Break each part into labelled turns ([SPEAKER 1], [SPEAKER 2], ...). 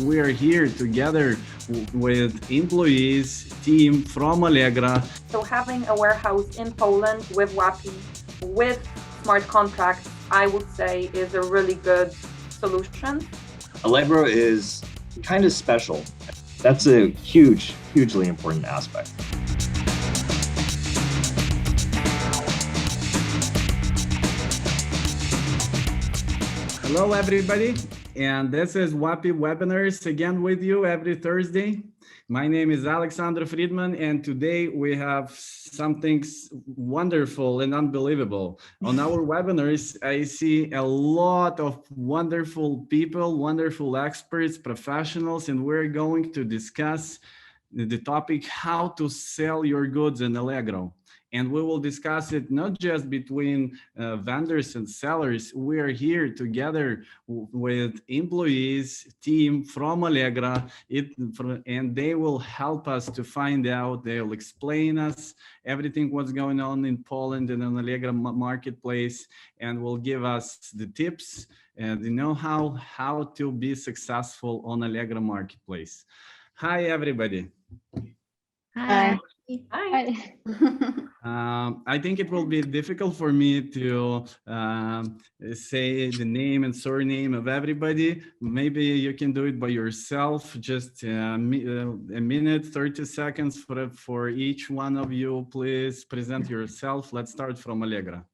[SPEAKER 1] We are here together with employees, team from Allegro.
[SPEAKER 2] So having a warehouse in Poland with WAPI, with smart contracts, I would say is a really good solution.
[SPEAKER 3] Allegro is kind of special. That's a hugely important aspect.
[SPEAKER 1] Hello, everybody. And this is WAPI Webinars again with you every Thursday. My name is Alexander Fridman, and today we have something wonderful and unbelievable. On our webinars, I see a lot of wonderful people, wonderful experts, professionals, and we're going to discuss the topic, how to sell your goods in Allegro. And we will discuss it not just between vendors and sellers. We are here together with employees, team from Allegro, and they will help us to find out, they'll explain us everything what's going on in Poland and on Allegro marketplace, and will give us the tips and the know-how how to be successful on Allegro marketplace. Hi, everybody.
[SPEAKER 4] Hi.
[SPEAKER 2] Hi.
[SPEAKER 1] I think it will be difficult for me to say the name and surname of everybody. Maybe you can do it by yourself. Just a minute, 30 seconds for each one of you. Please present yourself. Let's start from Allegro.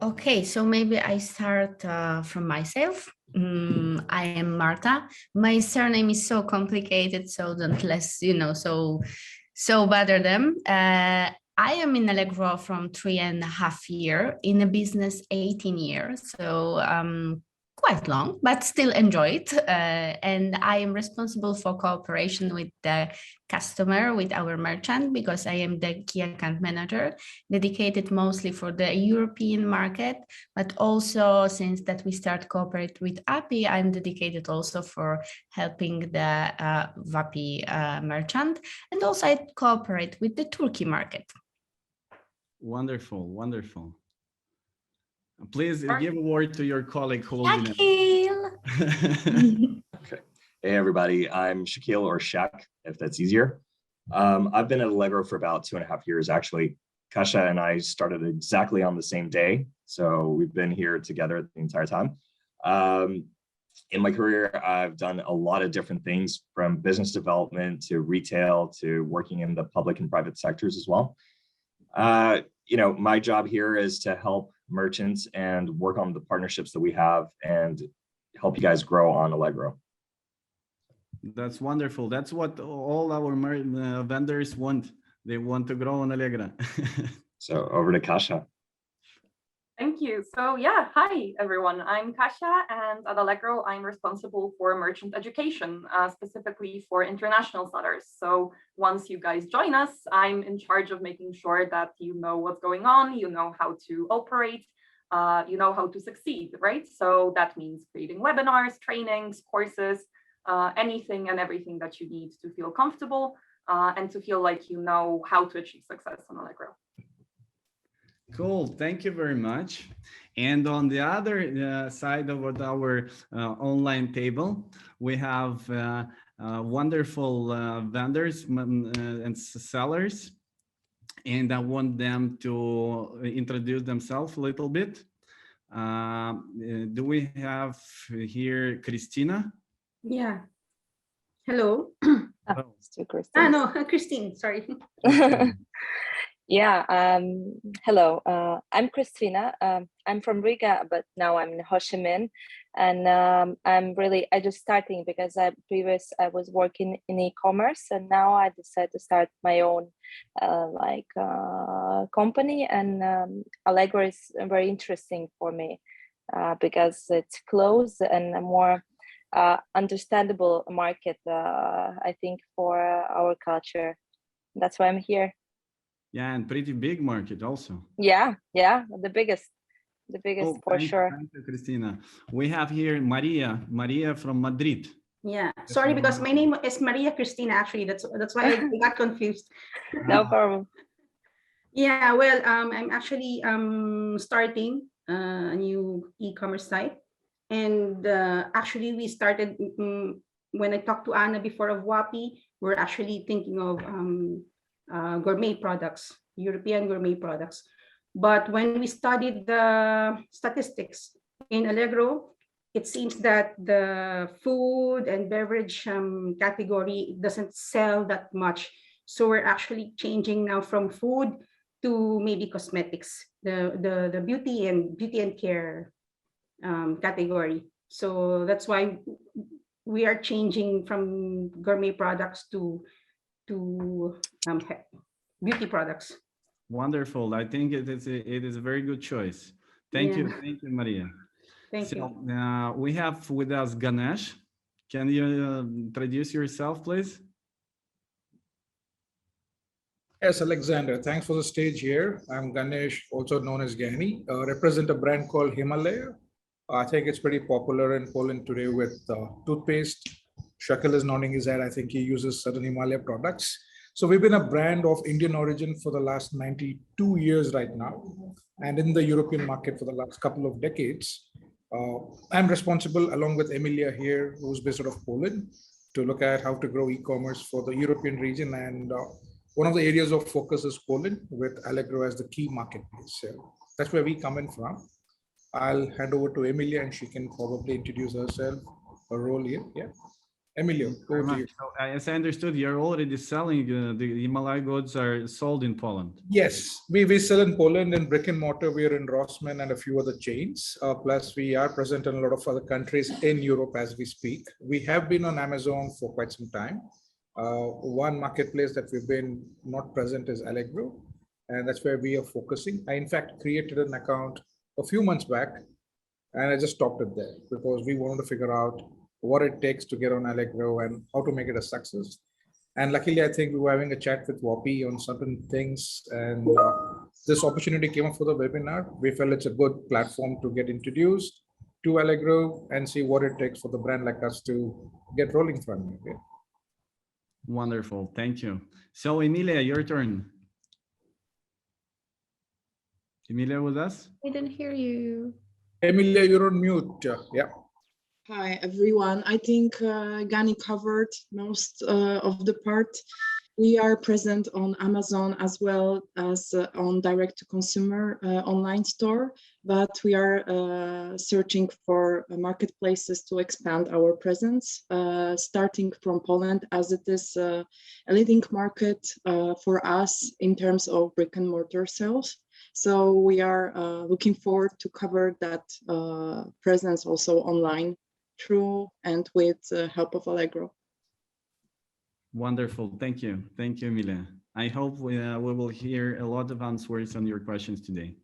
[SPEAKER 4] Okay, so maybe I start from myself. I am Marta. My surname is so complicated, so don't so bother them. I am in Allegro from 3.5 years, in a business 18 years, so quite long, but still enjoy it. And I am responsible for cooperation with the customer, with our merchant, because I am the key account manager, dedicated mostly for the European market, but also since that we start cooperate with WAPI, I'm dedicated also for helping the WAPI merchant, and also I cooperate with the Turkey market.
[SPEAKER 1] Wonderful, wonderful. Please give a word to your colleague holding it.
[SPEAKER 4] Shakhil.
[SPEAKER 3] Okay. Hey, everybody. I'm Shakhil, or Shah, if that's easier. I've been at Allegro for about 2.5 years, actually. Kasia and I started exactly on the same day, so we've been here together the entire time. In my career, I've done a lot of different things, from business development to retail to working in the public and private sectors as well. My job here is to help merchants and work on the partnerships that we have and help you guys grow on Allegro.
[SPEAKER 1] That's wonderful. That's what all our vendors want. They want to grow on Allegro.
[SPEAKER 3] So over to Kasia.
[SPEAKER 2] Thank you. So yeah, hi everyone. I'm Kasia, and at Allegro, I'm responsible for merchant education, specifically for international sellers. So once you guys join us, I'm in charge of making sure that you know what's going on, you know how to operate, you know how to succeed, right? So that means creating webinars, trainings, courses, anything and everything that you need to feel comfortable and to feel like you know how to achieve success on Allegro.
[SPEAKER 1] Cool, thank you very much. And on the other side of our online table, we have wonderful vendors and sellers. And I want them to introduce themselves a little bit. Do we have here Cristina?
[SPEAKER 5] Yeah. Hello.
[SPEAKER 6] Kristine.
[SPEAKER 5] No, Kristine, sorry.
[SPEAKER 6] Yeah, hello, I'm Cristina. I'm from Riga, but now I'm in Ho Chi Minh. And I just starting because I was working in e-commerce, and now I decided to start my own company. And Allegro is very interesting for me because it's close and a more understandable market, I think, for our culture. That's why I'm here.
[SPEAKER 1] Yeah, and pretty big market also.
[SPEAKER 6] Yeah, the biggest for sure.
[SPEAKER 1] Thank you, Cristina. We have here Maria from Madrid.
[SPEAKER 5] Yeah, sorry, because my name is Maria Cristina, actually. That's why I got confused.
[SPEAKER 6] No problem.
[SPEAKER 5] Yeah, well, I'm actually starting a new e-commerce site. And actually, we started, when I talked to Anna before of WAPI, we're actually thinking of gourmet products, European gourmet products. But when we studied the statistics in Allegro, it seems that the food and beverage category doesn't sell that much. So we're actually changing now from food to maybe cosmetics, the beauty and care category. So that's why we are changing from gourmet products to beauty products.
[SPEAKER 1] Wonderful. I think it is a very good choice. Thank you, Maria.
[SPEAKER 5] Thank you.
[SPEAKER 1] We have with us Ganesh. Can you introduce yourself, please?
[SPEAKER 7] Yes, Alexander, thanks for the stage here. I'm Ganesh, also known as Gani, represent a brand called Himalaya. I think it's pretty popular in Poland today with toothpaste. Shakhil is nodding his head. I think he uses certain Himalaya products. So we've been a brand of Indian origin for the last 92 years right now, and in the European market for the last couple of decades. I'm responsible, along with Emilia here, who's based out of Poland, to look at how to grow e-commerce for the European region. And one of the areas of focus is Poland, with Allegro as the key marketplace. So that's where we come in from. I'll hand over to Emilia, and she can probably introduce herself, her role here. Yeah, Emilia, over to you.
[SPEAKER 1] So, as I understood, you're already selling the Himalaya goods are sold in Poland.
[SPEAKER 7] Yes, we sell in Poland in brick and mortar. We are in Rossmann and a few other chains. Plus, we are present in a lot of other countries in Europe as we speak. We have been on Amazon for quite some time. One marketplace that we've been not present is Allegro, and that's where we are focusing. I, in fact, created an account a few months back, and I just stopped it there because we wanted to figure out what it takes to get on Allegro and how to make it a success. And luckily, I think we were having a chat with WAPI on certain things, and this opportunity came up for the webinar. We felt it's a good platform to get introduced to Allegro and see what it takes for the brand like us to get rolling from it. Okay?
[SPEAKER 1] Wonderful, thank you. So Emilia, your turn. Emilia with us?
[SPEAKER 4] I didn't hear you.
[SPEAKER 7] Emilia, you're on mute. Yeah.
[SPEAKER 8] Hi, everyone. I think Gani covered most of the part. We are present on Amazon as well as on direct-to-consumer online store, but we are searching for marketplaces to expand our presence, starting from Poland, as it is a leading market for us in terms of brick and mortar sales. So we are looking forward to cover that presence also online through and with the help of Allegro.
[SPEAKER 1] Wonderful, thank you, Emilia. I hope we will hear a lot of answers on your questions today.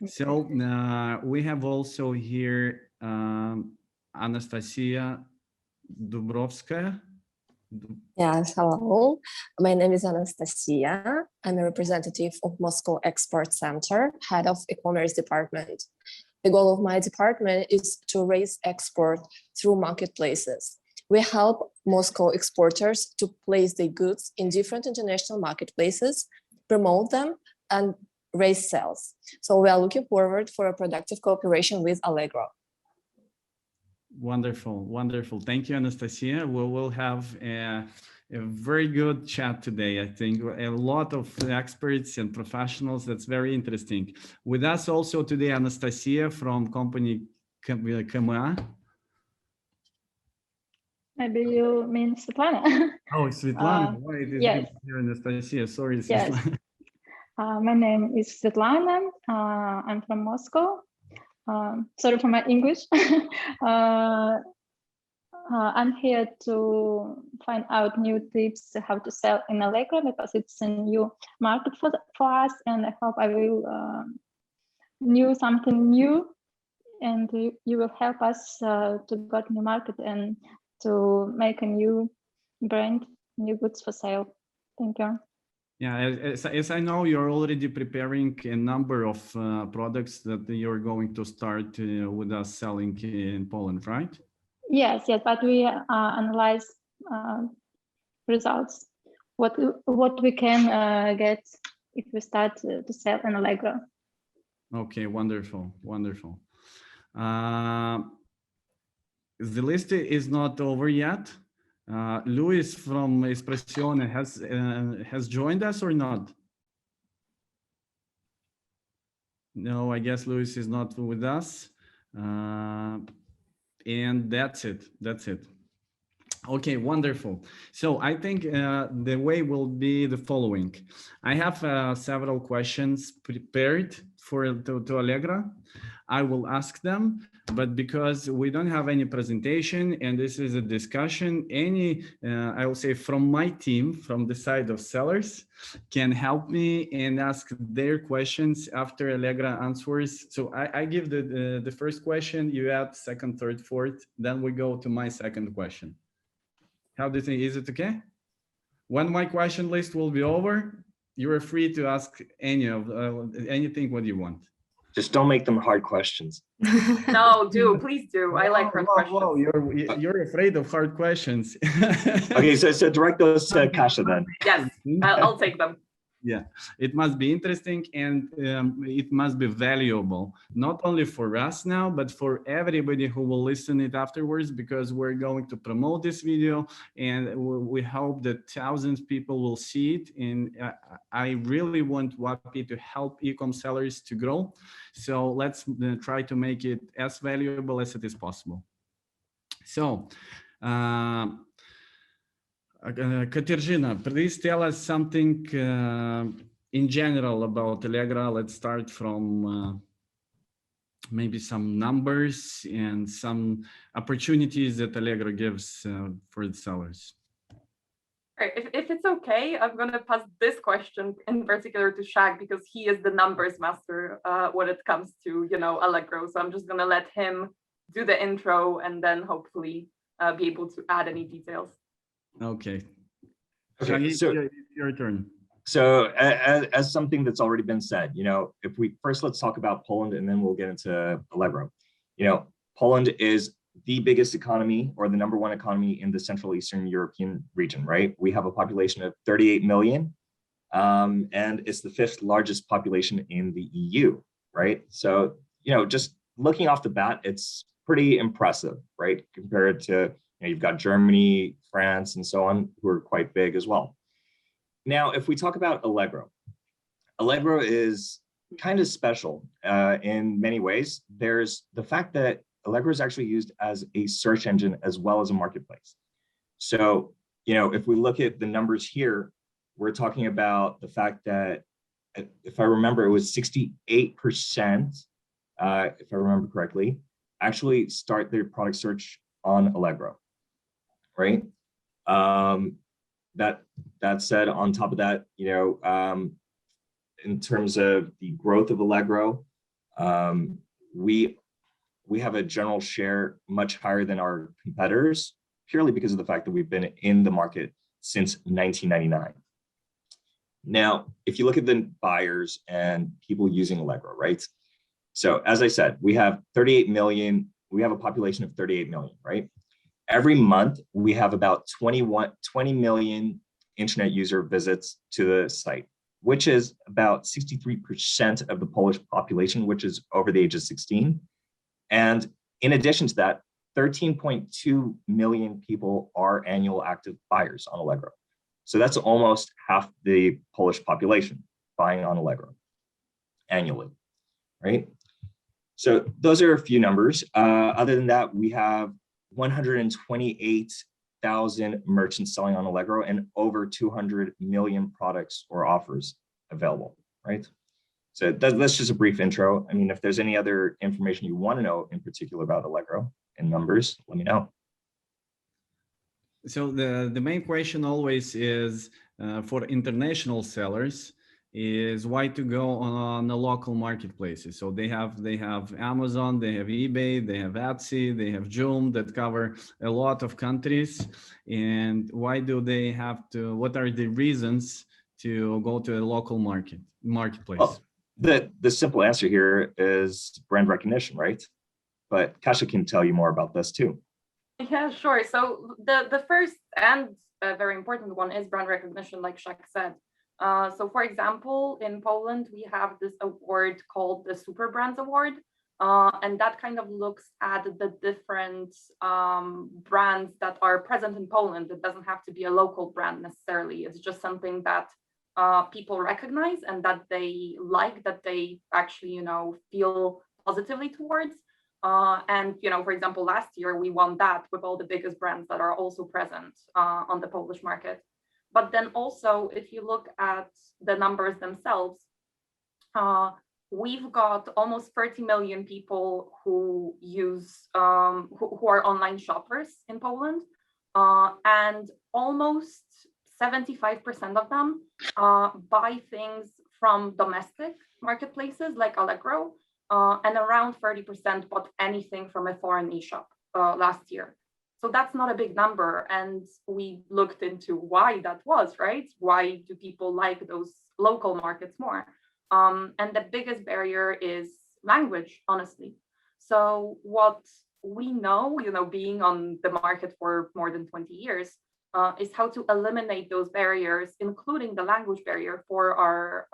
[SPEAKER 1] So we have also here Anastasia Dubrovskatya.
[SPEAKER 9] Yes, hello. My name is Anastasia. I'm a representative of Moscow Export Center, head of e-commerce department. The goal of my department is to raise export through marketplaces. We help Moscow exporters to place their goods in different international marketplaces, promote them, and raise sales. So we are looking forward for a productive cooperation with Allegro.
[SPEAKER 1] Wonderful, wonderful. Thank you, Anastasia. We will have a very good chat today. I think a lot of experts and professionals. That's very interesting. With us also today, Anastasia from company KMA.
[SPEAKER 10] Maybe you mean Svetlana.
[SPEAKER 1] Oh, Svetlana. Why it is
[SPEAKER 10] yes.
[SPEAKER 1] Here, Anastasia. Sorry,
[SPEAKER 10] Yes.
[SPEAKER 1] Svetlana.
[SPEAKER 10] My name is Svetlana. I'm from Moscow. Sorry for my English. I'm here to find out new tips how to sell in Allegro, because it's a new market for us, and I hope I will know something new, and you will help us to get new market and to make a new brand, new goods for sale. Thank you.
[SPEAKER 1] Yeah, as I know, you're already preparing a number of products that you're going to start with us selling in Poland, right?
[SPEAKER 10] Yes, but we analyze results, what we can get if we start to sell in Allegro.
[SPEAKER 1] Okay, wonderful, wonderful. The list is not over yet. Luis from Espressione has joined us or not? No, I guess Luis is not with us. And that's it. That's it. Okay, wonderful. So I think the way will be the following. I have several questions prepared to Allegra. I will ask them, but because we don't have any presentation and this is a discussion, I will say from my team, from the side of sellers, can help me and ask their questions after Allegra answers. So I give the first question, you add second, third, fourth, then we go to my second question. How do you think? Is it okay? When my question list will be over, you are free to ask anything what you want.
[SPEAKER 3] Just don't make them hard questions.
[SPEAKER 2] No, please do. I like hard questions.
[SPEAKER 1] Whoa, you're afraid of hard questions.
[SPEAKER 3] Okay, so direct those to Kasia then.
[SPEAKER 2] Yes, I'll take them.
[SPEAKER 1] Yeah, it must be interesting and it must be valuable, not only for us now, but for everybody who will listen it afterwards, because we're going to promote this video and we hope that thousands of people will see it. And I really want WAPI to help e-com sellers to grow. So let's try to make it as valuable as it is possible. So, Katarzyna, please tell us something in general about Allegra. Let's start from maybe some numbers and some opportunities that Allegra gives for the sellers.
[SPEAKER 2] All right, if it's okay, I'm going to pass this question in particular to Shah because he is the numbers master when it comes to, Allegro. So I'm just going to let him do the intro and then hopefully be able to add any details.
[SPEAKER 1] Okay.
[SPEAKER 3] Okay, so
[SPEAKER 1] your turn.
[SPEAKER 3] So as something that's already been said, if we first let's talk about Poland and then we'll get into Allegro. Poland is the biggest economy or the #1 economy in the Central Eastern European region, right? We have a population of 38 million and it's the 5th largest population in the EU, right? So, just looking off the bat, it's pretty impressive, right? Compared to you've got Germany, France, and so on, who are quite big as well. Now, if we talk about Allegro, Allegro is kind of special in many ways. There's the fact that Allegro is actually used as a search engine as well as a marketplace. So, if we look at the numbers here, we're talking about the fact that, if I remember, it was 68%, if I remember correctly, actually start their product search on Allegro. Right. That said, on top of that, in terms of the growth of Allegro, we have a general share much higher than our competitors, purely because of the fact that we've been in the market since 1999. Now, if you look at the buyers and people using Allegro, right? So as I said, we have 38 million. We have a population of 38 million, right? Every month, we have about 20 million internet user visits to the site, which is about 63% of the Polish population, which is over the age of 16. And in addition to that, 13.2 million people are annual active buyers on Allegro. So that's almost half the Polish population buying on Allegro annually, right? So those are a few numbers. Other than that, we have 128,000 merchants selling on Allegro and over 200 million products or offers available, right? So that's just a brief intro. I mean, if there's any other information you want to know in particular about Allegro in numbers, let me know.
[SPEAKER 1] So the main question always is for international sellers is why to go on the local marketplaces. So they have Amazon, they have eBay, they have Etsy, they have Joom that cover a lot of countries. And why do they have to? What are the reasons to go to a local marketplace?
[SPEAKER 3] Well, the simple answer here is brand recognition, right? But Kasia can tell you more about this too.
[SPEAKER 2] Yeah, sure. So the first and very important one is brand recognition, like Shah said. So for example, in Poland, we have this award called the Super Brands Award. And that kind of looks at the different brands that are present in Poland. It doesn't have to be a local brand necessarily. It's just something that people recognize and that they like, that they actually, feel positively towards. And, for example, last year we won that with all the biggest brands that are also present on the Polish market. But then also, if you look at the numbers themselves, we've got almost 30 million people who use, who are online shoppers in Poland, and almost 75% of them buy things from domestic marketplaces like Allegro, and around 30% bought anything from a foreign e-shop last year. So that's not a big number. And we looked into why that was, right? Why do people like those local markets more? And the biggest barrier is language, honestly. So what we know, being on the market for more than 20 years, is how to eliminate those barriers, including the language barrier for our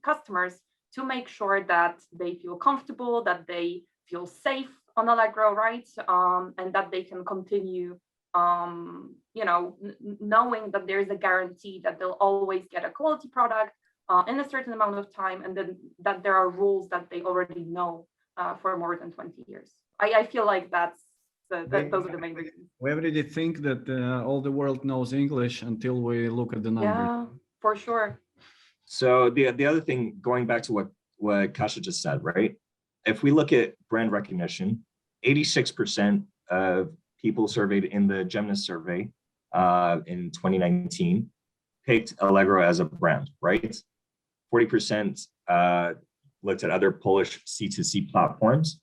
[SPEAKER 2] customers, to make sure that they feel comfortable, that they feel safe on Allegro, right? And that they can continue, knowing that there's a guarantee that they'll always get a quality product in a certain amount of time, and then that there are rules that they already know for more than 20 years. I feel like those are the main reasons.
[SPEAKER 1] We already think that all the world knows English until we look at the numbers.
[SPEAKER 2] Yeah, for sure.
[SPEAKER 3] So the other thing, going back to what Kasia just said, right? If we look at brand recognition, 86% of people surveyed in the Gemini survey in 2019 picked Allegro as a brand, right? 40% looked at other Polish C2C platforms.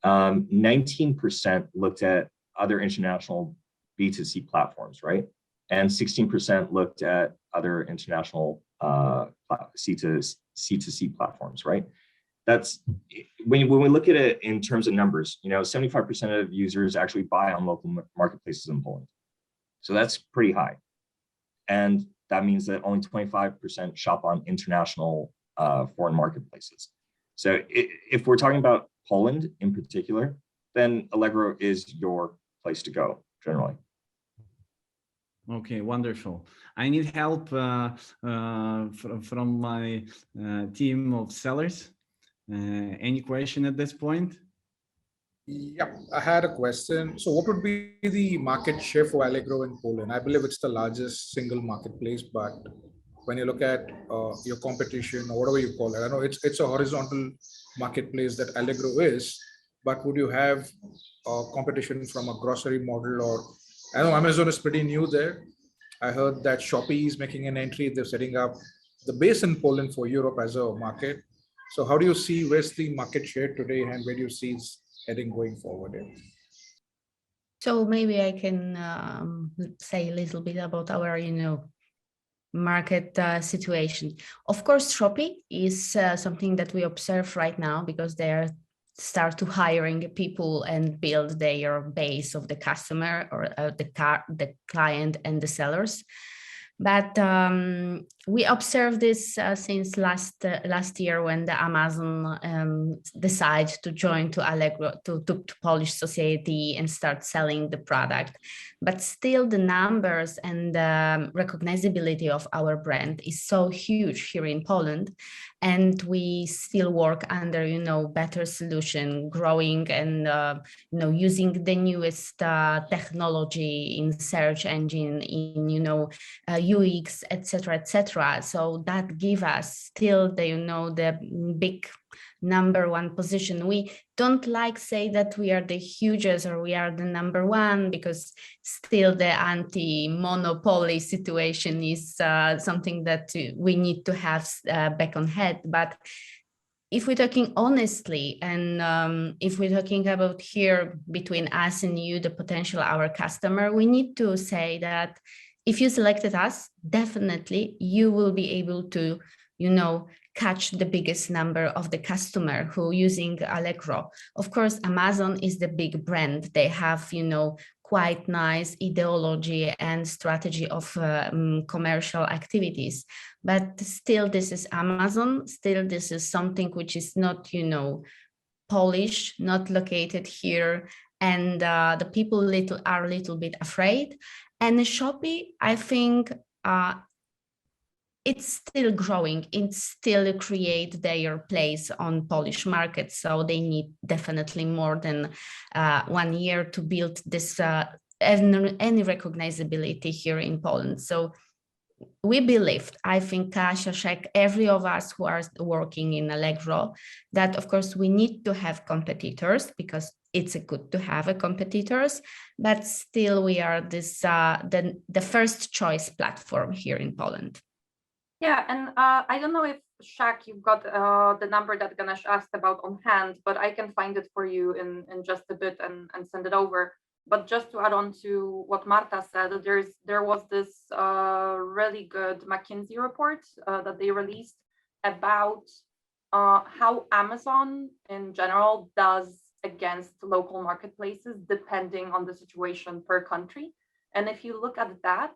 [SPEAKER 3] 19% looked at other international B2C platforms, right? And 16% looked at other international C2C platforms, right? That's when we look at it in terms of numbers, 75% of users actually buy on local marketplaces in Poland. So that's pretty high. And that means that only 25% shop on international foreign marketplaces. So if we're talking about Poland in particular, then Allegro is your place to go generally.
[SPEAKER 1] Okay, wonderful. I need help from my team of sellers. Any question at this point?
[SPEAKER 7] Yeah, I had a question. So what would be the market share for Allegro in Poland? I believe it's the largest single marketplace, but when you look at your competition or whatever you call it, I know it's a horizontal marketplace that Allegro is, but would you have competition from a grocery model? Or I know Amazon is pretty new there. I heard that Shopee is making an entry. They're setting up the base in Poland for Europe as a market. So how do you see where's the market share today and where do you see it's heading going forward?
[SPEAKER 4] So maybe I can say a little bit about our, market situation. Of course, Shopee is something that we observe right now because they are start to hiring people and build their base of the customer or the client and the sellers. But we observed this since last year when the Amazon decided to join to Allegro, to Polish society and start selling the product. But still the numbers and the recognizability of our brand is so huge here in Poland. And we still work under, better solution, growing and, using the newest technology in search engine, in, UX, etc. So that give us still the, the big number one position. We don't like say that we are the hugest or we are the number one because still the anti-monopoly situation is something that we need to have back on head. But if we're talking honestly, and if we're talking about here between us and you, the potential our customer, we need to say that if you selected us, definitely you will be able to, catch the biggest number of the customer who using Allegro. Of course, Amazon is the big brand. They have, quite nice ideology and strategy of commercial activities. But still, this is Amazon. Still, this is something which is not, Polish, not located here, and the people are a little bit afraid. And the Shopee, I think it's still growing. It's still create their place on Polish market. So they need definitely more than 1 year to build this any recognizability here in Poland. So we believe, I think Kasia, Shek, every of us who are working in Allegro, that of course we need to have competitors because it's good to have a competitors, but still we are this the first choice platform here in Poland.
[SPEAKER 2] Yeah, and I don't know if Shah, you've got the number that Ganesh asked about on hand, but I can find it for you in just a bit and send it over. But just to add on to what Marta said, there was this really good McKinsey report that they released about how Amazon in general does against local marketplaces depending on the situation per country. And if you look at that,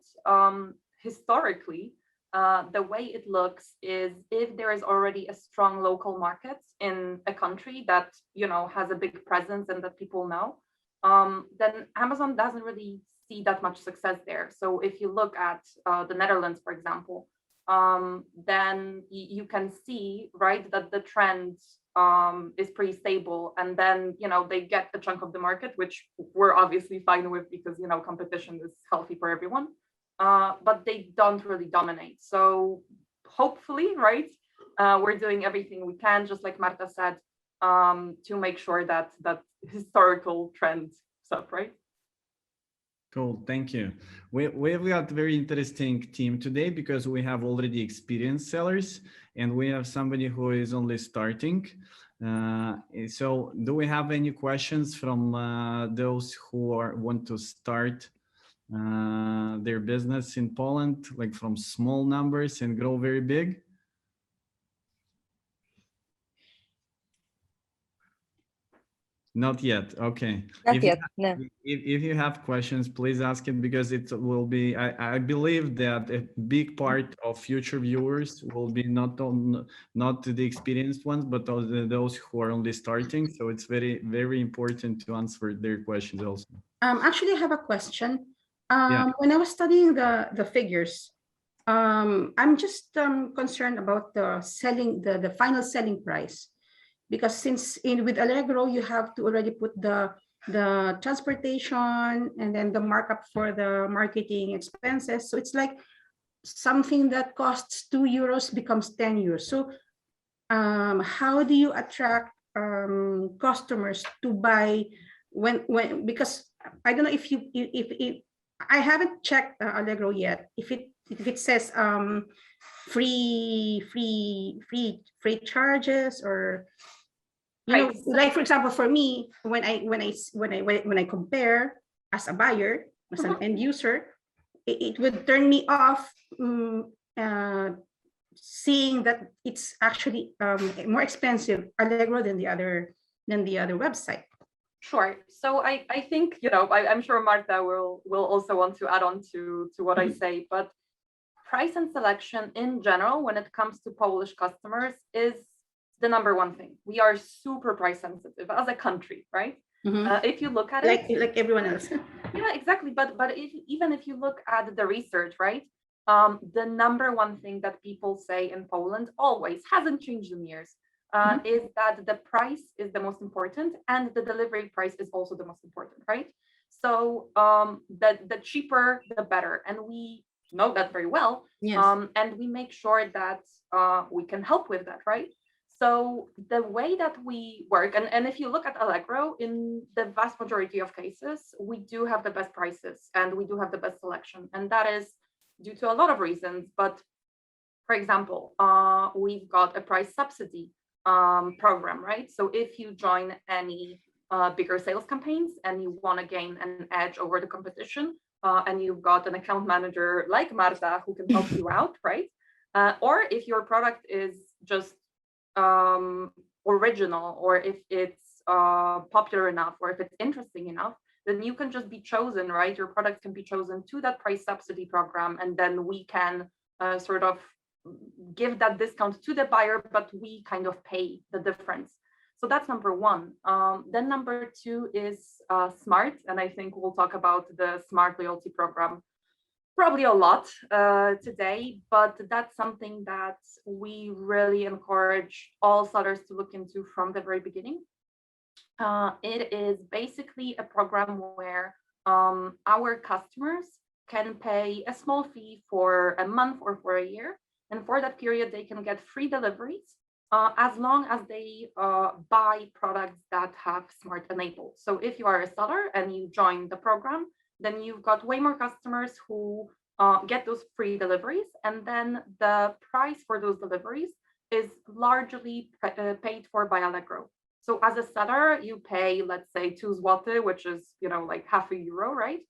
[SPEAKER 2] historically, the way it looks is if there is already a strong local market in a country that, you know, has a big presence and that people know, then Amazon doesn't really see that much success there. So if you look at the Netherlands, for example, then you can see, right, that the trend is pretty stable, and then, you know, they get a chunk of the market, which we're obviously fine with because, you know, competition is healthy for everyone. But they don't really dominate. So hopefully, right, we're doing everything we can, just like Marta said, to make sure that that historical trend is up, right?
[SPEAKER 1] Cool, thank you. We've got a very interesting team today because we have already experienced sellers and we have somebody who is only starting. So do we have any questions from those who want to start their business in Poland, like from small numbers and grow very big? Not yet. Okay.
[SPEAKER 6] Not yet, no.
[SPEAKER 1] If you have questions, please ask it, because it will be, I believe that a big part of future viewers will be not the experienced ones, but those who are only starting. So it's very, very important to answer their questions also.
[SPEAKER 5] Actually, I have a question.
[SPEAKER 1] Yeah.
[SPEAKER 5] When I was studying the figures, I'm just concerned about the final selling price, because since with Allegro you have to already put the transportation and then the markup for the marketing expenses, so it's like something that costs €2 becomes €10. So how do you attract customers to buy when because I don't know if I haven't checked Allegro yet if it says free charges, or you know, like for example, for me, when I compare as a buyer, as an end user, it would turn me off seeing that it's actually more expensive Allegro than the other website.
[SPEAKER 2] Sure. So I think, you know, I'm sure Marta will also want to add on to what I say, but price and selection in general, when it comes to Polish customers, is the #1 thing. We are super price sensitive as a country, right? If you look at it,
[SPEAKER 5] like everyone else.
[SPEAKER 2] Yeah, exactly. But even if you look at the research, right? The #1 thing that people say in Poland always hasn't changed in years. Is that the price is the most important and the delivery price is also the most important, right? So the cheaper, the better. And we know that very well.
[SPEAKER 5] Yes.
[SPEAKER 2] And we make sure that we can help with that, right? So the way that we work, and if you look at Allegro, in the vast majority of cases, we do have the best prices and we do have the best selection. And that is due to a lot of reasons. But for example, we've got a price subsidy program, right? So if you join any bigger sales campaigns and you want to gain an edge over the competition, and you've got an account manager like Marta who can help you out, right? Or if your product is just original, or if it's popular enough, or if it's interesting enough, then you can just be chosen, right? Your product can be chosen to that price subsidy program, and then we can sort of give that discount to the buyer, but we kind of pay the difference. So that's number one. Then number two is smart. And I think we'll talk about the smart loyalty program probably a lot today, but that's something that we really encourage all sellers to look into from the very beginning. It is basically a program where our customers can pay a small fee for a month or for a year. And for that period, they can get free deliveries as long as they buy products that have smart enabled. So if you are a seller and you join the program, then you've got way more customers who get those free deliveries. And then the price for those deliveries is largely paid for by Allegro. So as a seller, you pay, let's say, 2 zloty, which is, like €0.5, right?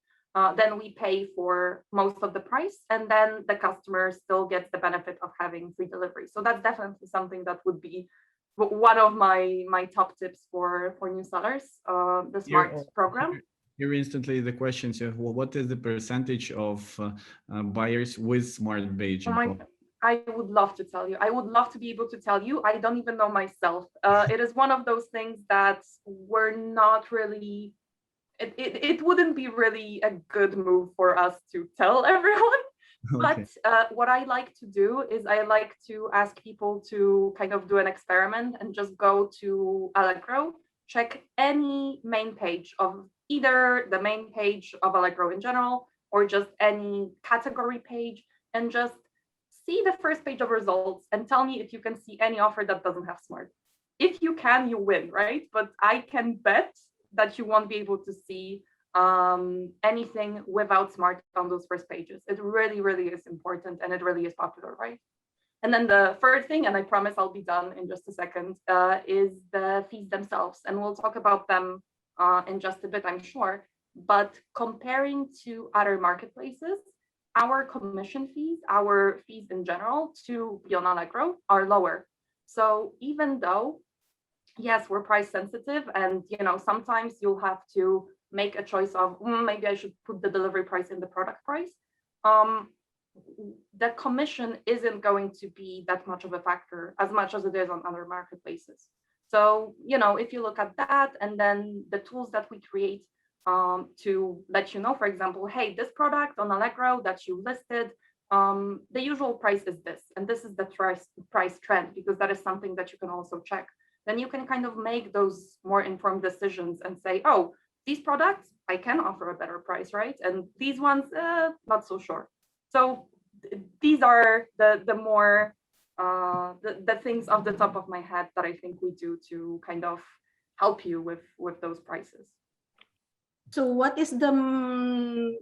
[SPEAKER 2] Then we pay for most of the price, and then the customer still gets the benefit of having free delivery. So that's definitely something that would be one of my top tips for new sellers, the smart program.
[SPEAKER 1] Here instantly the question is, well, what is the percentage of buyers with smart badge?
[SPEAKER 2] I would love to tell you. I would love to be able to tell you. I don't even know myself. It is one of those things that we're not really, it wouldn't be really a good move for us to tell everyone. Okay. But what I like to do is I like to ask people to kind of do an experiment and just go to Allegro, check any main page of either the main page of Allegro in general, or just any category page, and just see the first page of results and tell me if you can see any offer that doesn't have smart. If you can, you win, right? But I can bet that you won't be able to see anything without smart on those first pages. It really, really is important, and it really is popular, right? And then the third thing, and I promise I'll be done in just a second, is the fees themselves. And we'll talk about them in just a bit, I'm sure. But comparing to other marketplaces, our commission fees, our fees in general to be on Allegro are lower. So even though, yes, we're price sensitive, and sometimes you'll have to make a choice of maybe I should put the delivery price in the product price. The commission isn't going to be that much of a factor as much as it is on other marketplaces. So, if you look at that, and then the tools that we create to let you know, for example, hey, this product on Allegro that you listed, the usual price is this, and this is the price trend, because that is something that you can also check. Then you can kind of make those more informed decisions and say, oh, these products, I can offer a better price, right? And these ones, not so sure. So these are the more, the things off the top of my head that I think we do to kind of help you with those prices.
[SPEAKER 5] So what is the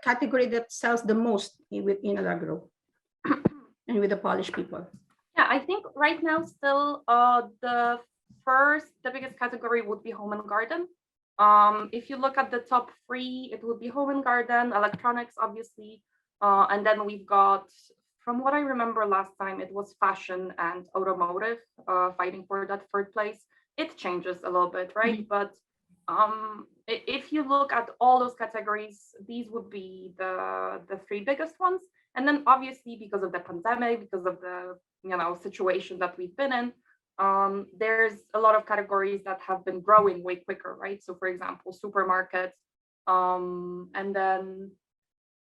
[SPEAKER 5] category that sells the most in Allegro and with the Polish people?
[SPEAKER 2] Yeah, I think right now still the biggest category would be home and garden. If you look at the top 3, it would be home and garden, electronics, obviously. And then we've got, from what I remember last time, it was fashion and automotive fighting for that 3rd place. It changes a little bit, right? Mm-hmm. But if you look at all those categories, these would be the 3 biggest ones. And then obviously, because of the pandemic, because of the situation that we've been in, there's a lot of categories that have been growing way quicker, right? So for example, supermarkets, and then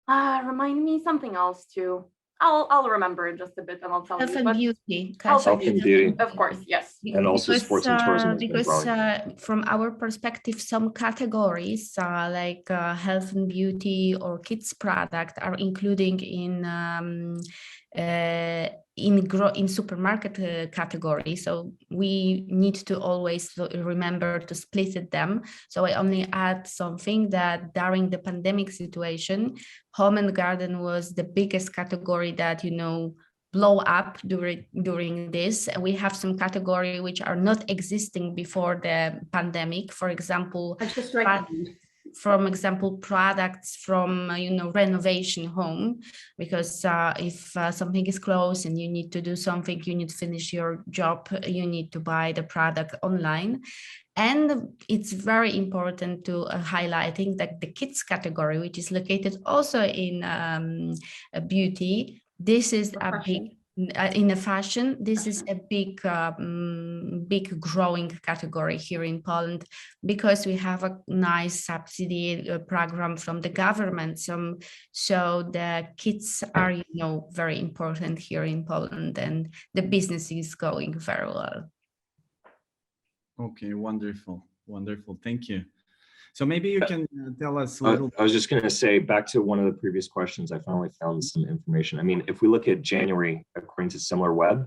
[SPEAKER 2] remind me something else too. I'll remember in just a bit, and I'll tell
[SPEAKER 4] health
[SPEAKER 2] you.
[SPEAKER 4] And beauty.
[SPEAKER 3] Health and beauty,
[SPEAKER 2] of course, yes.
[SPEAKER 3] And also sports and tourism.
[SPEAKER 4] Because from our perspective, some categories like health and beauty or kids product are including in supermarket category. So we need to always remember to split them. So I only add something that during the pandemic situation, home and garden was the biggest category that, blow up during this. And we have some category which are not existing before the pandemic. For example, products from renovation home, because if something is closed and you need to do something, you need to finish your job, you need to buy the product online. And it's very important to highlighting that the kids category, which is located also in beauty, this is a big in the fashion, this is a big, big growing category here in Poland because we have a nice subsidy program from the government. So the kids are, you know, very important here in Poland, and the business is going very well.
[SPEAKER 1] Okay, wonderful, wonderful. Thank you. So maybe you can tell us a little.
[SPEAKER 3] I was just going to say, back to one of the previous questions, I finally found some information. I mean, if we look at January, according to SimilarWeb,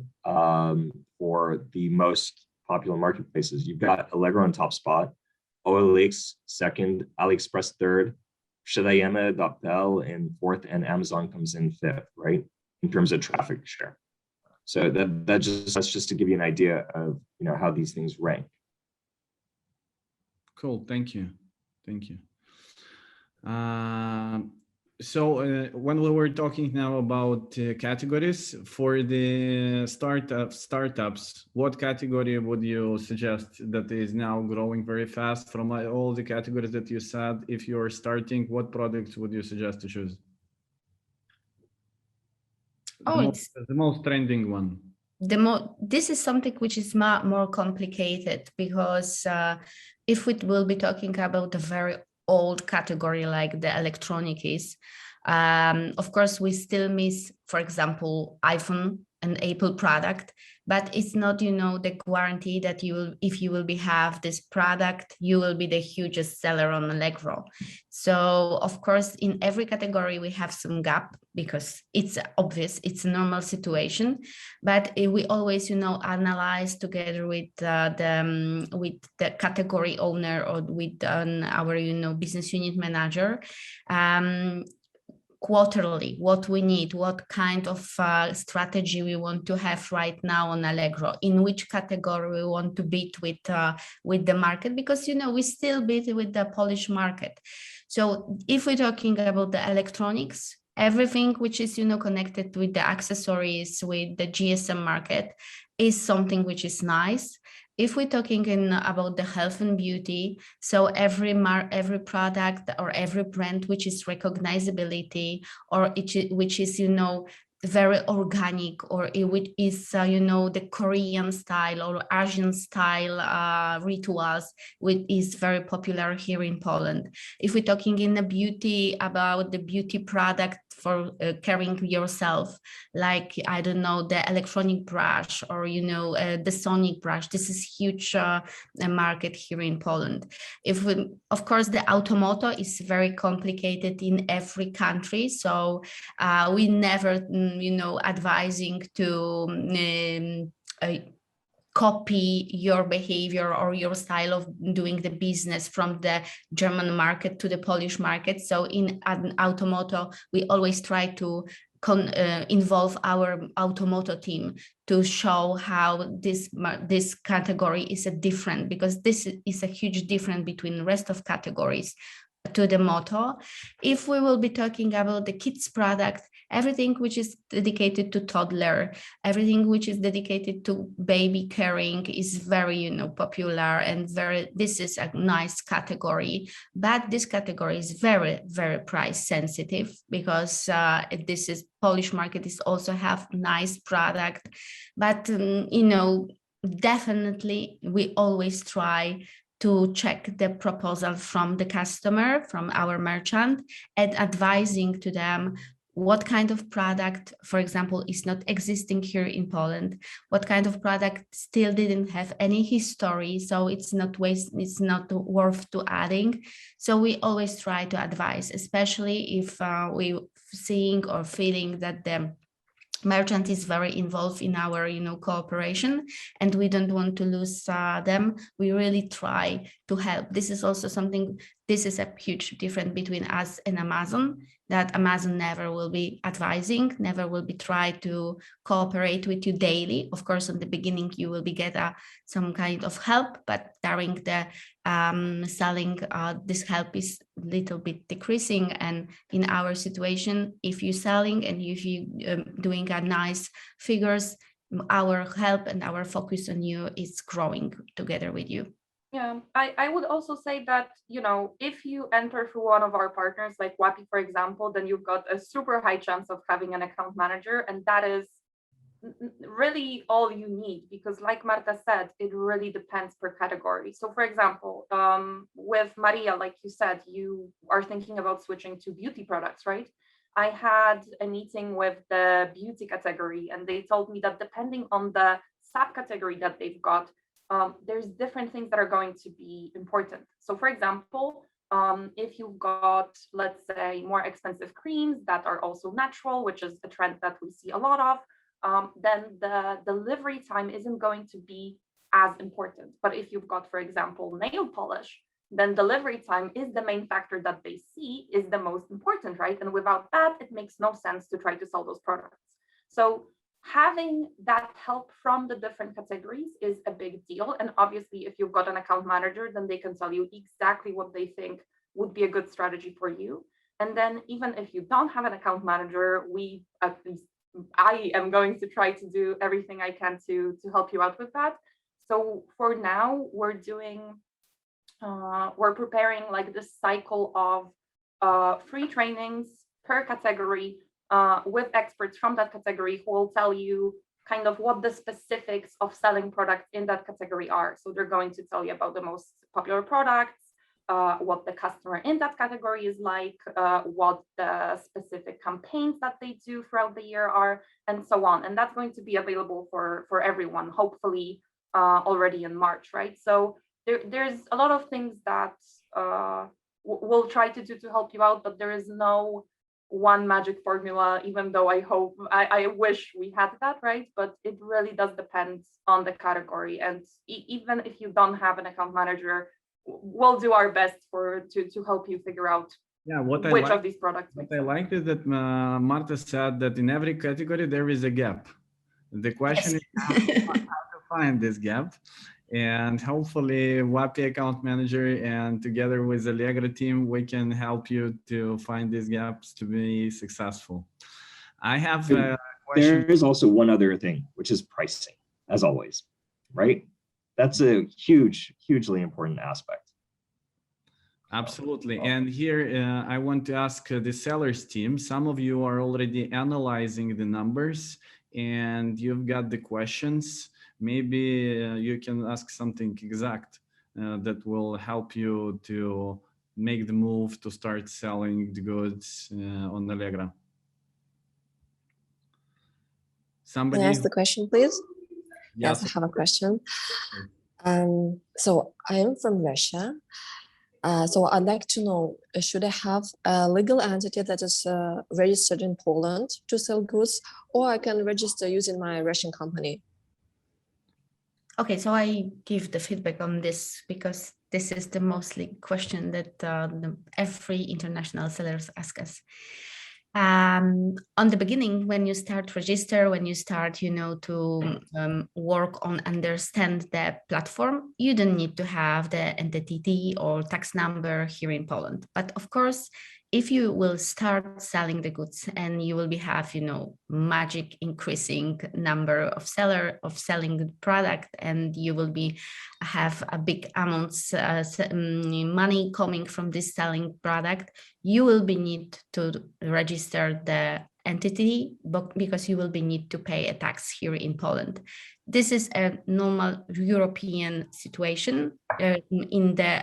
[SPEAKER 3] for the most popular marketplaces, you've got Allegro in top spot, OLX second, AliExpress third, Shadayema.pl in fourth, and Amazon comes in fifth, right? In terms of traffic share. So that's just to give you an idea of, you know, how these things rank.
[SPEAKER 1] Cool, thank you. Thank you. When we were talking now about categories for the startups, what category would you suggest that is now growing very fast from all the categories that you said? If you're starting, what products would you suggest to choose? The most trending one.
[SPEAKER 4] This is something which is more complicated because if we will be talking about a very old category like the electronics, of course we still miss, for example, iPhone and Apple product, but it's not, you know, the guarantee that you will, if you will have this product, you will be the hugest seller on Allegro. So of course, in every category we have some gap because it's obvious, it's a normal situation, but we always, you know, analyze together with the category owner or with our, you know, business unit manager, quarterly, what we need, what kind of strategy we want to have right now on Allegro, in which category we want to beat with the market, because, you know, we still beat with the Polish market. So if we're talking about the electronics, everything which is, you know, connected with the accessories, with the GSM market is something which is nice. If we're talking about the health and beauty, so every product or every brand which is recognizability or which is, you know, very organic, or it is, you know, the Korean style or Asian style rituals, which is very popular here in Poland. If we're talking in the beauty, about the beauty product for caring yourself, like, I don't know, the electronic brush or, you know, the sonic brush, this is huge market here in Poland. If we, of course, the automotive is very complicated in every country, so we never, you know, advising to copy your behavior or your style of doing the business from the German market to the Polish market. So in an automotive, we always try to involve our automotive team to show how this category is a different, because this is a huge difference between the rest of categories to the motto. If we will be talking about the kids product, everything which is dedicated to toddler, everything which is dedicated to baby caring is very, you know, popular and this is a nice category. But this category is very, very price sensitive, because this is Polish market is also have nice product, but you know, definitely we always try to check the proposal from the customer, from our merchant, and advising to them what kind of product, for example, is not existing here in Poland, what kind of product still didn't have any history, so it's not worth to adding. So we always try to advise, especially if we seeing or feeling that the merchant is very involved in our, you know, cooperation, and we don't want to lose them. We really try to help. This is also something, this is a huge difference between us and Amazon, that Amazon never will be advising, never will be try to cooperate with you daily. Of course, in the beginning, you will be get some kind of help, but during the selling, this help is a little bit decreasing. And in our situation, if you're selling and if you doing a nice figures, our help and our focus on you is growing together with you.
[SPEAKER 2] Yeah, I would also say that, you know, if you enter through one of our partners like WAPI, for example, then you've got a super high chance of having an account manager, and that is really all you need, because like Marta said, it really depends per category. So for example, with Maria, like you said, you are thinking about switching to beauty products, right? I had a meeting with the beauty category, and they told me that depending on the subcategory that they've got, there's different things that are going to be important. So for example, if you've got, let's say, more expensive creams that are also natural, which is a trend that we see a lot of, then the delivery time isn't going to be as important. But if you've got, for example, nail polish, then delivery time is the main factor that they see is the most important, right? And without that, it makes no sense to try to sell those products. So having that help from the different categories is a big deal. And obviously, if you've got an account manager, then they can tell you exactly what they think would be a good strategy for you. And then even if you don't have an account manager, at least I am going to try to do everything I can to help you out with that. So for now, we're preparing like this cycle of free trainings per category with experts from that category who will tell you kind of what the specifics of selling products in that category are. So they're going to tell you about the most popular products, what the customer in that category is like, what the specific campaigns that they do throughout the year are, and so on. And that's going to be available for everyone, hopefully already in March, right? So there's a lot of things that we'll try to do to help you out, but there is no one magic formula, even though I wish we had that, right? But it really does depend on the category. And even if you don't have an account manager, we'll do our best to help you figure out which of these products.
[SPEAKER 1] What I liked is that Marta said that in every category there is a gap. The question is how to find this gap. And hopefully WAPI account manager and together with the Allegro team, we can help you to find these gaps to be successful. I have a question.
[SPEAKER 3] There is also one other thing, which is pricing, as always, right? That's a hugely important aspect.
[SPEAKER 1] Absolutely. And here I want to ask the sellers team. Some of you are already analyzing the numbers and you've got the questions. Maybe you can ask something exact that will help you to make the move to start selling the goods on Allegro. Somebody?
[SPEAKER 9] Can I ask the question, please?
[SPEAKER 1] Yes,
[SPEAKER 9] I have a question. So I am from Russia. So I'd like to know, should I have a legal entity that is registered in Poland to sell goods, or I can register using my Russian company?
[SPEAKER 4] Okay, so I give the feedback on this because this is the mostly question that every international sellers ask us. On the beginning, when you start register, when you start, to work on understand the platform, you don't need to have the entity or tax number here in Poland. But of course, if you will start selling the goods and you will have, magic increasing number of selling the product, and you will have a big amounts money coming from this selling product, you will need to register the entity, because you will need to pay a tax here in Poland. This is a normal European situation in the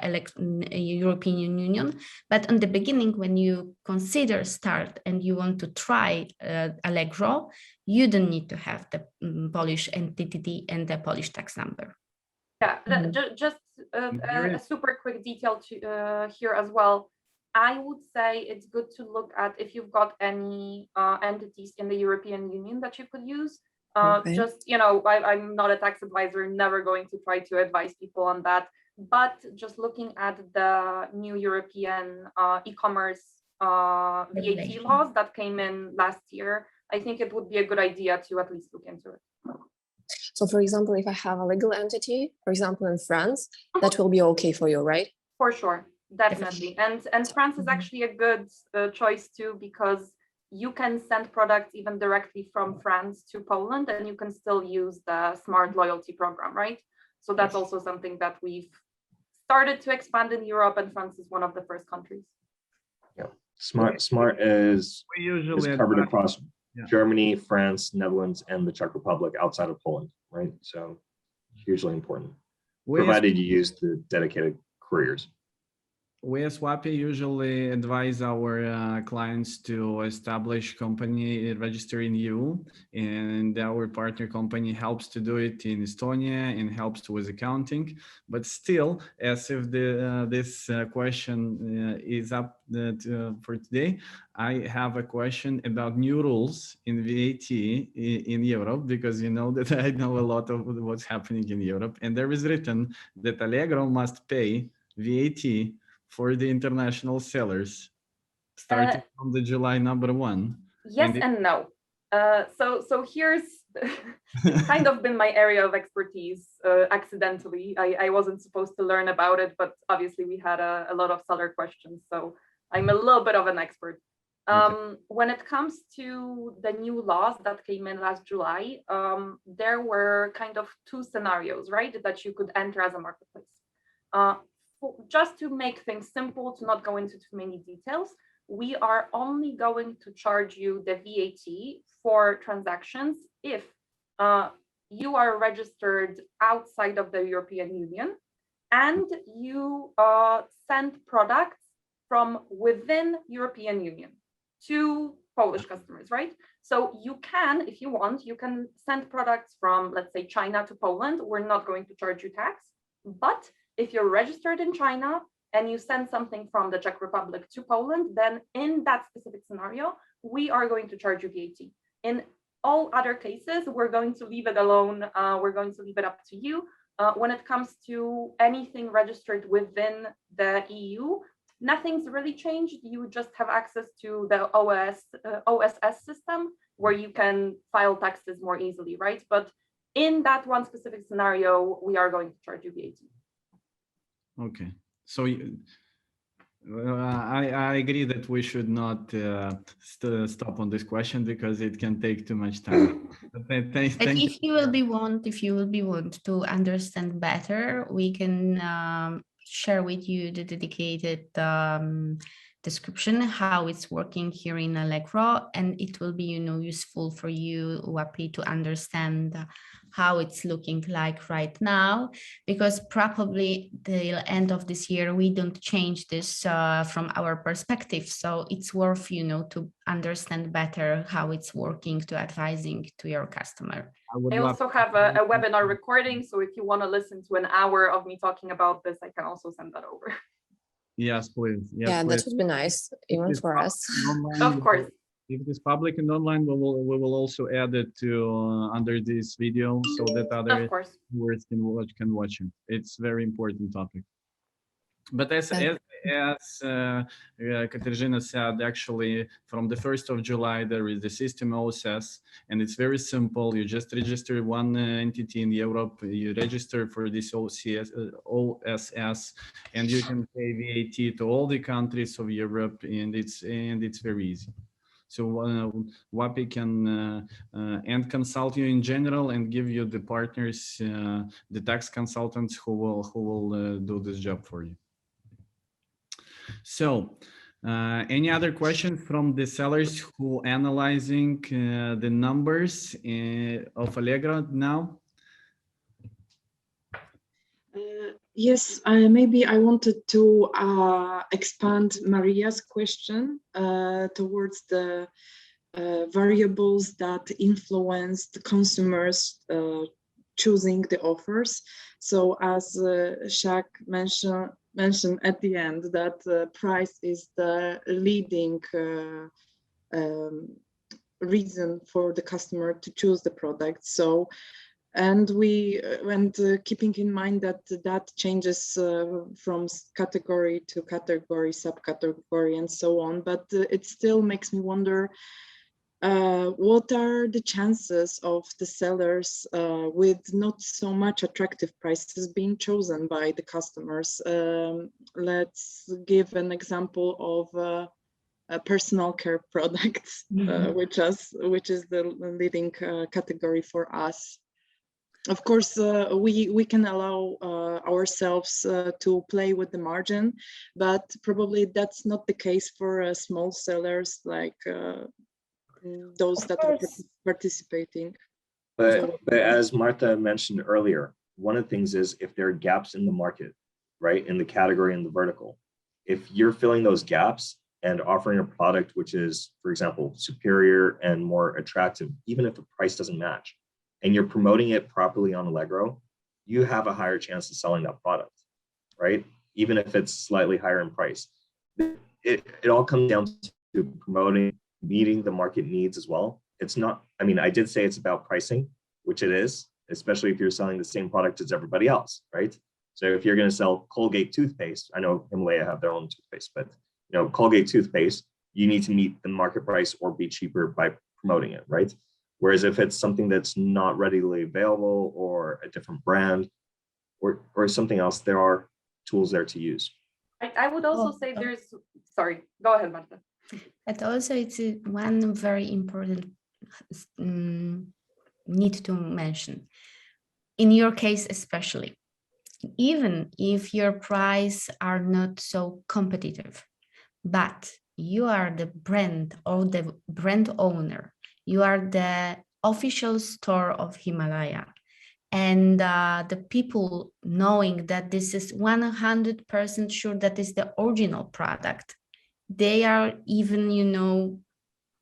[SPEAKER 4] European Union. But in the beginning, when you consider start and you want to try Allegro, you don't need to have the Polish entity and the Polish tax number.
[SPEAKER 2] Yeah, just a super quick detail to here as well. I would say it's good to look at if you've got any entities in the European Union that you could use. Just, I'm not a tax advisor, never going to try to advise people on that. But just looking at the new European e-commerce VAT laws that came in last year, I think it would be a good idea to at least look into it.
[SPEAKER 9] So for example, if I have a legal entity, for example, in France, that will be okay for you, right?
[SPEAKER 2] For sure, definitely. And France is actually a good choice too, because you can send products even directly from France to Poland, and you can still use the smart loyalty program, right? So that's also something that we've started to expand in Europe, and France is one of the first countries.
[SPEAKER 3] Yeah, smart is covered across Germany, France, Netherlands, and the Czech Republic outside of Poland, right? So hugely important, provided you use the dedicated couriers.
[SPEAKER 1] We as WAPI usually advise our clients to establish company register in EU, and our partner company helps to do it in Estonia and helps with accounting. But still, as if this question is up for today, I have a question about new rules in VAT in Europe, because you know that I know a lot of what's happening in Europe, and there is written that Allegro must pay VAT for the international sellers starting from the July #1.
[SPEAKER 2] Yes and no. So here's it's kind of been my area of expertise accidentally. I wasn't supposed to learn about it, but obviously we had a lot of seller questions, so I'm a little bit of an expert. When it comes to the new laws that came in last July, there were kind of two scenarios, right, that you could enter as a marketplace. Just to make things simple, to not go into too many details, we are only going to charge you the VAT for transactions if you are registered outside of the European Union and you send products from within European Union to Polish customers, right? So you can, if you want, you can send products from, let's say, China to Poland. We're not going to charge you tax, but if you're registered in China and you send something from the Czech Republic to Poland, then in that specific scenario, we are going to charge you VAT. In all other cases, we're going to leave it alone. We're going to leave it up to you. When it comes to anything registered within the EU, nothing's really changed. You just have access to the OSS system where you can file taxes more easily, right? But in that one specific scenario, we are going to charge you VAT.
[SPEAKER 1] Okay, so I agree that we should not stop on this question because it can take too much time.
[SPEAKER 4] If you will be want to understand better, we can share with you the dedicated description how it's working here in Allegro, and it will be useful for you, WAPI, to understand how it's looking like right now, because probably the end of this year we don't change this from our perspective, so it's worth to understand better how it's working to advising to your customer.
[SPEAKER 2] I also have a webinar recording, so if you want to listen to an hour of me talking about this, I can also send that over.
[SPEAKER 1] Yes, please. Yes,
[SPEAKER 9] yeah,
[SPEAKER 1] please.
[SPEAKER 9] that would be nice, even for us.
[SPEAKER 2] Of course.
[SPEAKER 1] If it is public and online, we will also add it to under this video so that other viewers can watch it. It's very important topic. But as Katarzyna said, actually, from the 1st of July, there is the system OSS, and it's very simple. You just register one entity in Europe, you register for this OSS, and you can pay VAT to all the countries of Europe, and it's very easy. So WAPI can and consult you in general and give you the partners, the tax consultants who will do this job for you. So any other questions from the sellers who analyzing the numbers of Allegro now?
[SPEAKER 8] Yes, maybe I wanted to expand Maria's question towards the variables that influence the consumers choosing the offers. So as Shah mentioned at the end, that price is the leading reason for the customer to choose the product. So, and keeping in mind that changes from category to category, subcategory, and so on, but it still makes me wonder, what are the chances of the sellers with not so much attractive prices being chosen by the customers? Let's give an example of personal care products, which is the leading category for us. Of course, we can allow ourselves to play with the margin, but probably that's not the case for small sellers like those
[SPEAKER 4] Of
[SPEAKER 8] that are
[SPEAKER 4] course.
[SPEAKER 8] participating.
[SPEAKER 3] But as Marta mentioned earlier, one of the things is if there are gaps in the market, right, in the category and the vertical, if you're filling those gaps and offering a product which is, for example, superior and more attractive, even if the price doesn't match, and you're promoting it properly on Allegro, you have a higher chance of selling that product, right? Even if it's slightly higher in price. It all comes down to promoting, meeting the market needs as well. It's not, I mean, I did say it's about pricing, which it is, especially if you're selling the same product as everybody else, right? So if you're going to sell Colgate toothpaste, I know Himalaya have their own toothpaste, but you know, Colgate toothpaste, you need to meet the market price or be cheaper by promoting it, right? Whereas if it's something that's not readily available or a different brand or something else, there are tools there to use.
[SPEAKER 2] I would also say there's, sorry, go ahead, Marta.
[SPEAKER 4] But also it's one very important need to mention. In your case especially, even if your price are not so competitive, but you are the brand or the brand owner, you are the official store of Himalaya, and the people knowing that this is 100% sure that is the original product, they are even, you know,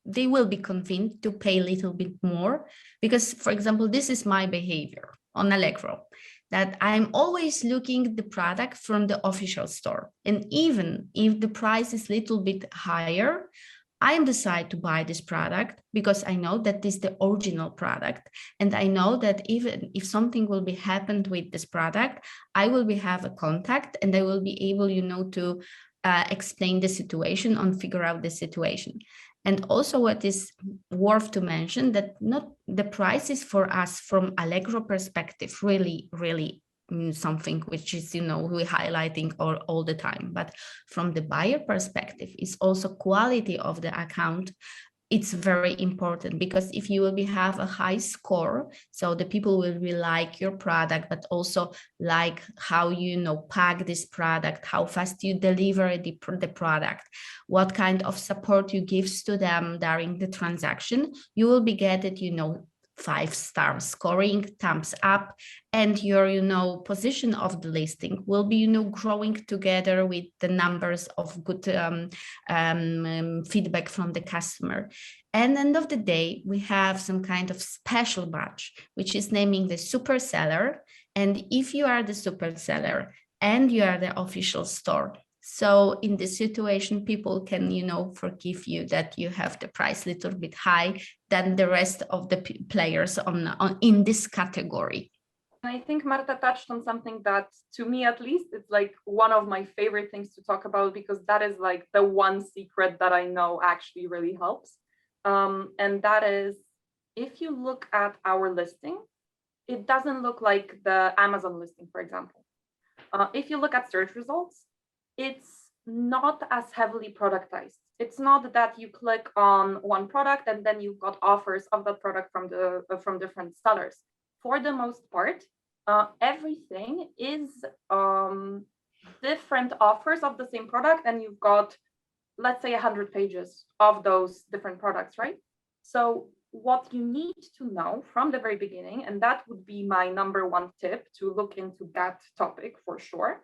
[SPEAKER 4] they will be convinced to pay a little bit more because, for example, this is my behavior on Allegro, that I'm always looking the product from the official store. And even if the price is a little bit higher, I decide to buy this product because I know that this is the original product. And I know that even if something will be happened with this product, I will have a contact and I will be able, you know, to explain the situation and figure out the situation. And also what is worth to mention that not the prices for us from Allegro perspective, really something which is, you know, we're highlighting all the time, but from the buyer perspective is also quality of the account. It's very important because if you will have a high score, so the people will really like your product, but also like how you know pack this product, how fast you deliver the product, what kind of support you give to them during the transaction, you will be getting, you know, 5-star scoring, thumbs up, and your, you know, position of the listing will be, you know, growing together with the numbers of good feedback from the customer. And end of the day, we have some kind of special badge, which is naming the super seller. And if you are the super seller and you are the official store, so in this situation, people can, you know, forgive you that you have the price a little bit high than the rest of the players in this category.
[SPEAKER 2] I think Marta touched on something that, to me at least, it's like one of my favorite things to talk about because that is like the one secret that I know actually really helps. And that is, if you look at our listing, it doesn't look like the Amazon listing, for example. If you look at search results, it's not as heavily productized. It's not that you click on one product and then you've got offers of that product from different sellers. For the most part, everything is different offers of the same product, and you've got, let's say, 100 pages of those different products, right? So what you need to know from the very beginning, and that would be my number one tip to look into that topic for sure,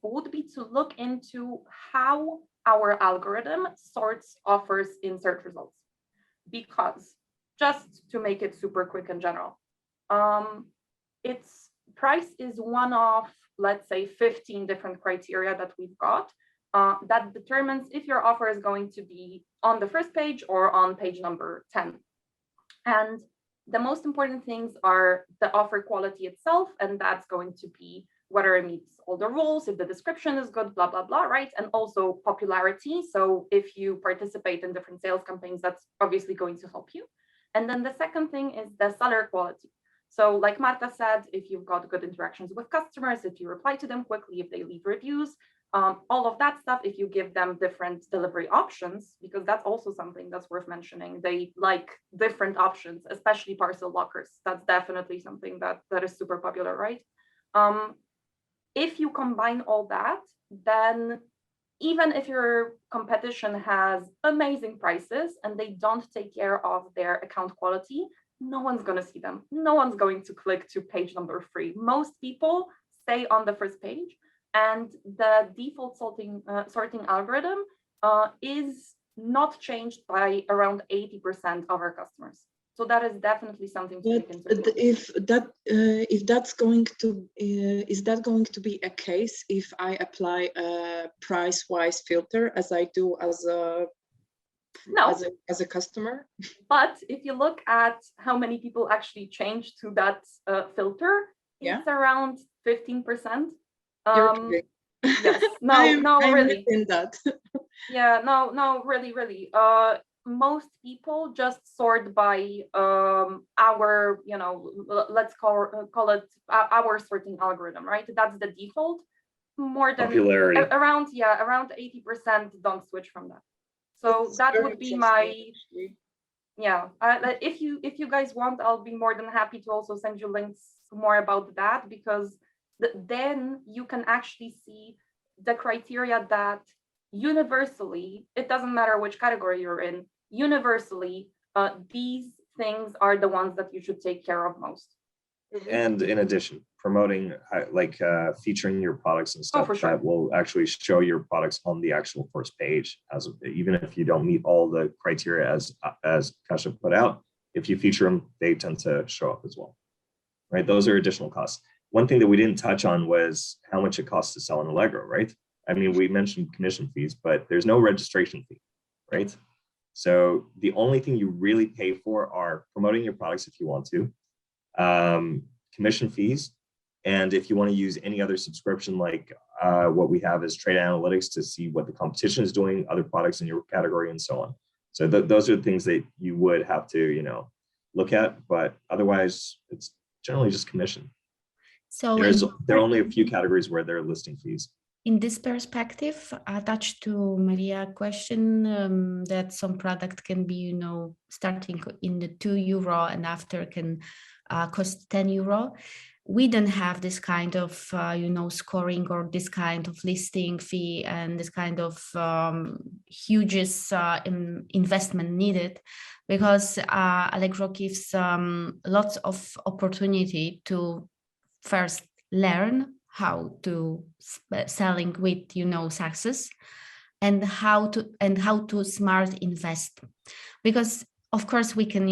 [SPEAKER 2] would be to look into how our algorithm sorts offers in search results. Because just to make it super quick in general, its price is one of, let's say, 15 different criteria that we've got that determines if your offer is going to be on the first page or on page number 10. And the most important things are the offer quality itself, and that's going to be whether it meets all the rules, if the description is good, blah, blah, blah, right? And also popularity. So if you participate in different sales campaigns, that's obviously going to help you. And then the second thing is the seller quality. So like Marta said, if you've got good interactions with customers, if you reply to them quickly, if they leave reviews, all of that stuff, if you give them different delivery options, because that's also something that's worth mentioning. They like different options, especially parcel lockers. That's definitely something that is super popular, right? If you combine all that, then even if your competition has amazing prices and they don't take care of their account quality, no one's going to see them. No one's going to click to page number 3. Most people stay on the first page, and the default sorting algorithm is not changed by around 80% of our customers. So that is definitely something to take into account.
[SPEAKER 8] If that's going to is that going to be a case if I apply a price-wise filter as I do as a customer?
[SPEAKER 2] But if you look at how many people actually change to that filter, it's around 15%. Yes, no, really.
[SPEAKER 8] In that.
[SPEAKER 2] Yeah, no, really. Most people just sort by our, let's call it our sorting algorithm, right? That's the default. More than
[SPEAKER 3] popularity.
[SPEAKER 2] Around 80% don't switch from that. So that would be my, if you guys want, I'll be more than happy to also send you links more about that, because then you can actually see the criteria that universally, it doesn't matter which category you're in, universally, these things are the ones that you should take care of most.
[SPEAKER 3] And in addition, promoting, featuring your products and stuff
[SPEAKER 2] that
[SPEAKER 3] will actually show your products on the actual first page, even if you don't meet all the criteria as Kasia put out. If you feature them, they tend to show up as well, right? Those are additional costs. One thing that we didn't touch on was how much it costs to sell on Allegro, right? I mean, we mentioned commission fees, but there's no registration fee, right? So the only thing you really pay for are promoting your products if you want to, commission fees, and if you want to use any other subscription, like what we have is trade analytics to see what the competition is doing, other products in your category, and so on. So those are the things that you would have to, look at, but otherwise it's generally just commission.
[SPEAKER 4] So
[SPEAKER 3] there are only a few categories where there are listing fees.
[SPEAKER 4] In this perspective, attached to Maria's question, that some product can be, starting in the €2 and after can cost €10. We don't have this kind of, scoring or this kind of listing fee and this kind of huge investment needed, because Allegro gives lots of opportunity to first learn how to selling with success, and how to smart invest, because of course we can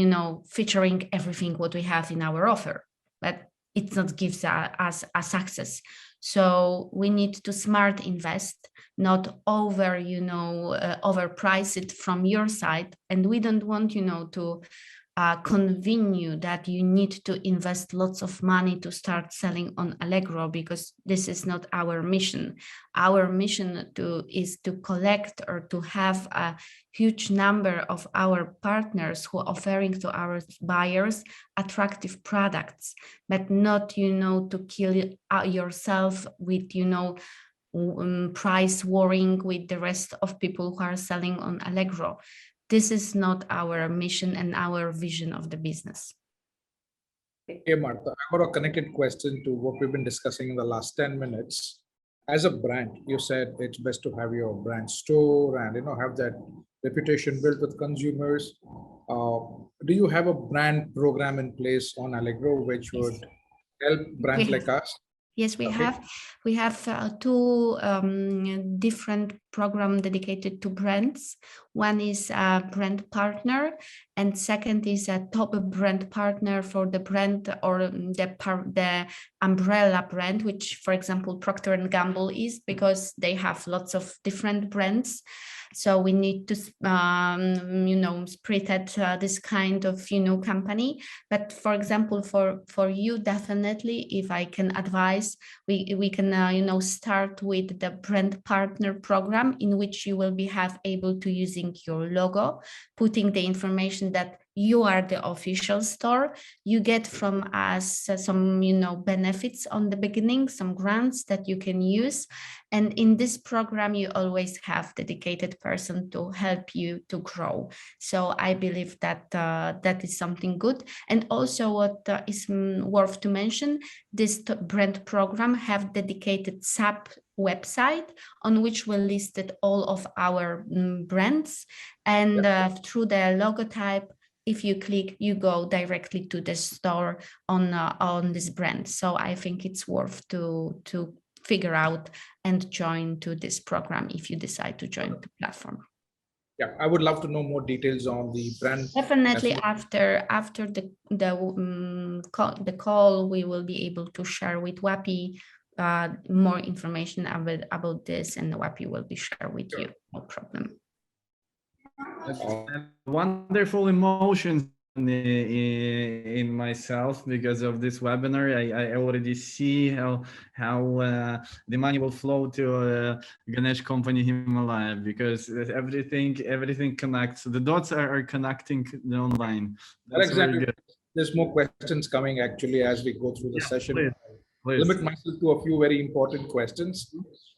[SPEAKER 4] featuring everything what we have in our offer, but it not gives us a success. So we need to smart invest, not overprice it from your side, and we don't want to convince you that you need to invest lots of money to start selling on Allegro, because this is not our mission. Our mission is to collect or to have a huge number of our partners who are offering to our buyers attractive products, but not to kill yourself with price warring with the rest of people who are selling on Allegro. This is not our mission and our vision of the business.
[SPEAKER 7] Hey, Marta, I've got a connected question to what we've been discussing in the last 10 minutes. As a brand, you said it's best to have your brand store and have that reputation built with consumers. Do you have a brand program in place on Allegro which would help brands like us?
[SPEAKER 4] Yes, we have. We have 2 different programs dedicated to brands. One is a brand partner, and second is a top brand partner for the brand or the umbrella brand, which, for example, Procter & Gamble is, because they have lots of different brands. So we need to, spread at this kind of, company. But for example, for you, definitely, if I can advise, we can, start with the brand partner program, in which you will be able to using your logo, putting the information that you are the official store. You get from us some, benefits on the beginning, some grants that you can use. And in this program, you always have dedicated person to help you to grow. So I believe that that is something good. And also what is worth to mention, this brand program have dedicated sub website on which we listed all of our brands, and through the logotype, if you click, you go directly to the store on this brand. So I think it's worth to figure out and join to this program if you decide to join the platform.
[SPEAKER 7] Yeah, I would love to know more details on the brand.
[SPEAKER 4] Definitely after the call, we will be able to share with WAPI more information about this, and WAPI will be shared with you. No problem.
[SPEAKER 1] Wonderful emotions in myself because of this webinar. I already see how the money will flow to Ganesh company Himalaya, because everything connects. The dots are connecting online. That's
[SPEAKER 7] Alexander,
[SPEAKER 1] very good.
[SPEAKER 7] there's more questions coming actually as we go through the session.
[SPEAKER 1] Please.
[SPEAKER 7] Limit myself to a few very important questions.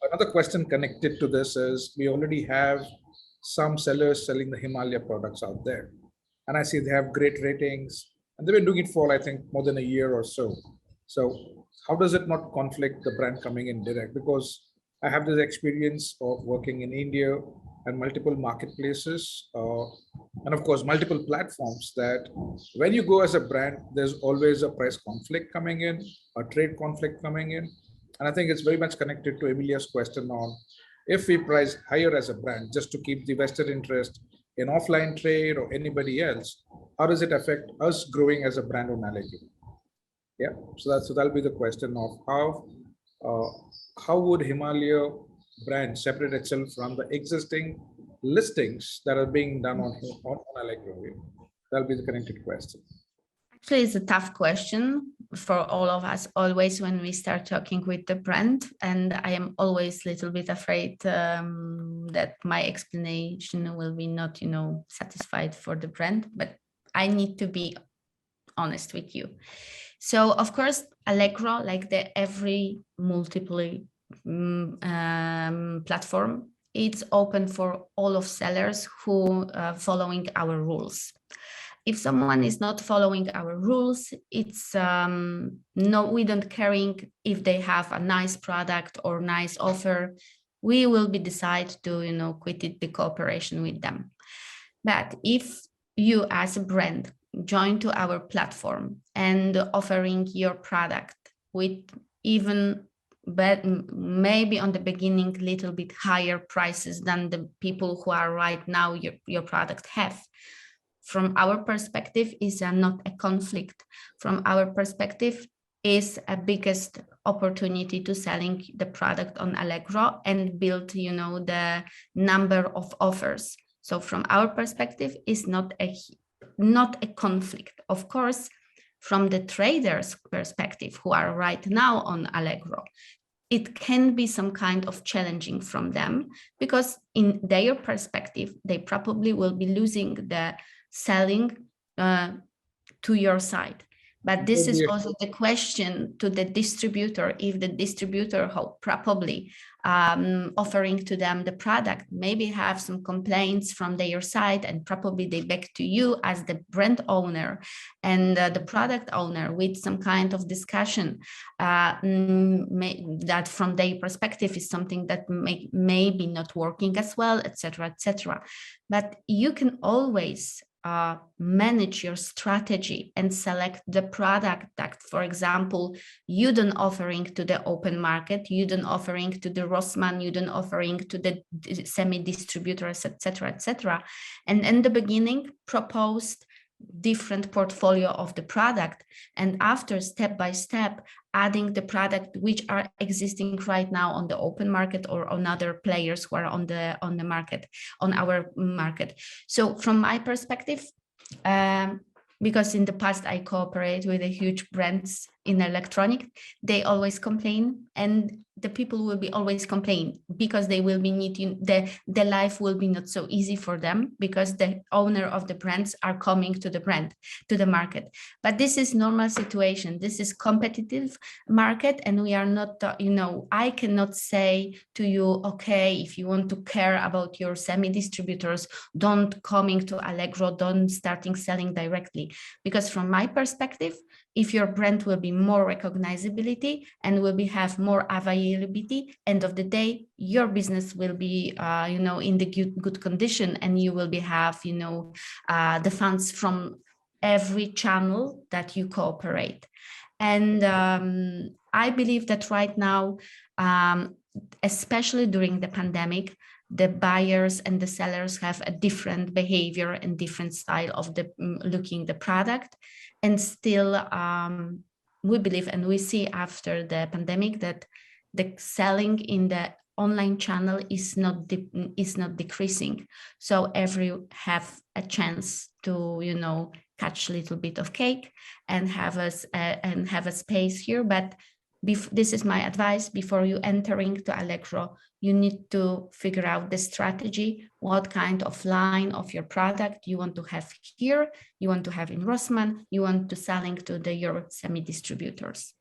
[SPEAKER 7] Another question connected to this is, we already have some sellers selling the Himalaya products out there, and I see they have great ratings, and they've been doing it for, I think, more than a year or so. So how does it not conflict the brand coming in direct? Because I have this experience of working in India and multiple marketplaces, and of course, multiple platforms, that when you go as a brand, there's always a price conflict coming in, a trade conflict coming in. And I think it's very much connected to Emilia's question on, if we price higher as a brand just to keep the vested interest in offline trade or anybody else, how does it affect us growing as a brand on Allegro? Yeah, so that'll be the question of how would Himalaya brand separate itself from the existing listings that are being done on Allegro? That'll be the connected question.
[SPEAKER 4] Actually, it's a tough question for all of us always when we start talking with the brand, and I am always a little bit afraid that my explanation will be not, satisfied for the brand, but I need to be honest with you. So of course, Allegro, like every multiple platform, it's open for all of sellers who are following our rules. If someone is not following our rules, it's no, we don't caring if they have a nice product or nice offer. We will be decide to quit the cooperation with them. But if you as a brand join to our platform and offering your product with even, but maybe on the beginning little bit higher prices than the people who are right now your product have, from our perspective is not a conflict. From our perspective is a biggest opportunity to selling the product on Allegro and build the number of offers. So from our perspective is not a conflict. Of course, from the traders' perspective who are right now on Allegro, it can be some kind of challenging from them, because in their perspective, they probably will be losing the selling to your side. But this is also the question to the distributor. If the distributor probably offering to them the product, maybe have some complaints from their side, and probably they back to you as the brand owner and the product owner with some kind of discussion that from their perspective is something that may be not working as well, etc., etc. But you can always manage your strategy and select the product that, for example, you don't offering to the open market, you don't offering to the Rossmann, you don't offering to the semi-distributors, etc., etc. And in the beginning proposed different portfolio of the product, and after step by step adding the product which are existing right now on the open market or on other players who are on the market, on our market. So from my perspective, because in the past I cooperate with the huge brands in electronic, they always complain, and the people will be always complain because they will be needing the life will be not so easy for them because the owner of the brands are coming to the market. But this is normal situation. This is competitive market, and we are not, I cannot say to you, okay, if you want to care about your semi-distributors, don't coming to Allegro, don't starting selling directly. Because from my perspective, if your brand will be more recognizability and have more availability, end of the day, your business will be, in the good condition, and you will have, the funds from every channel that you cooperate. And I believe that right now, especially during the pandemic, the buyers and the sellers have a different behavior and different style of looking the product. And still, we believe and we see after the pandemic that the selling in the online channel is not decreasing. So every have a chance to catch a little bit of cake and have a space here. But this is my advice: before you entering to Allegro, you need to figure out the strategy, what kind of line of your product you want to have here, you want to have in Rossmann, you want to selling to your semi-distributors.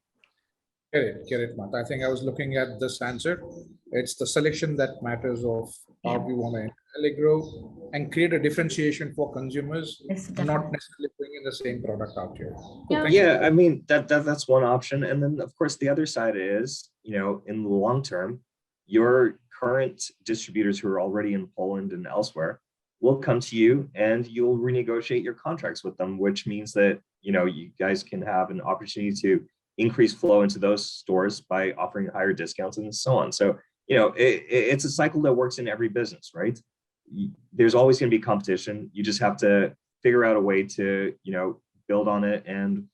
[SPEAKER 7] Get it, Marta. I think I was looking at this answer. It's the selection that matters of how we want to enter Allegro and create a differentiation for consumers,
[SPEAKER 4] Yes,
[SPEAKER 7] not necessarily bringing the same product out here.
[SPEAKER 3] Yeah, I mean, that's one option. And then of course, the other side is, in the long term, your current distributors who are already in Poland and elsewhere will come to you and you'll renegotiate your contracts with them, which means that, you guys can have an opportunity to increase flow into those stores by offering higher discounts and so on. So, it's a cycle that works in every business, right? There's always going to be competition. You just have to figure out a way to, build on it and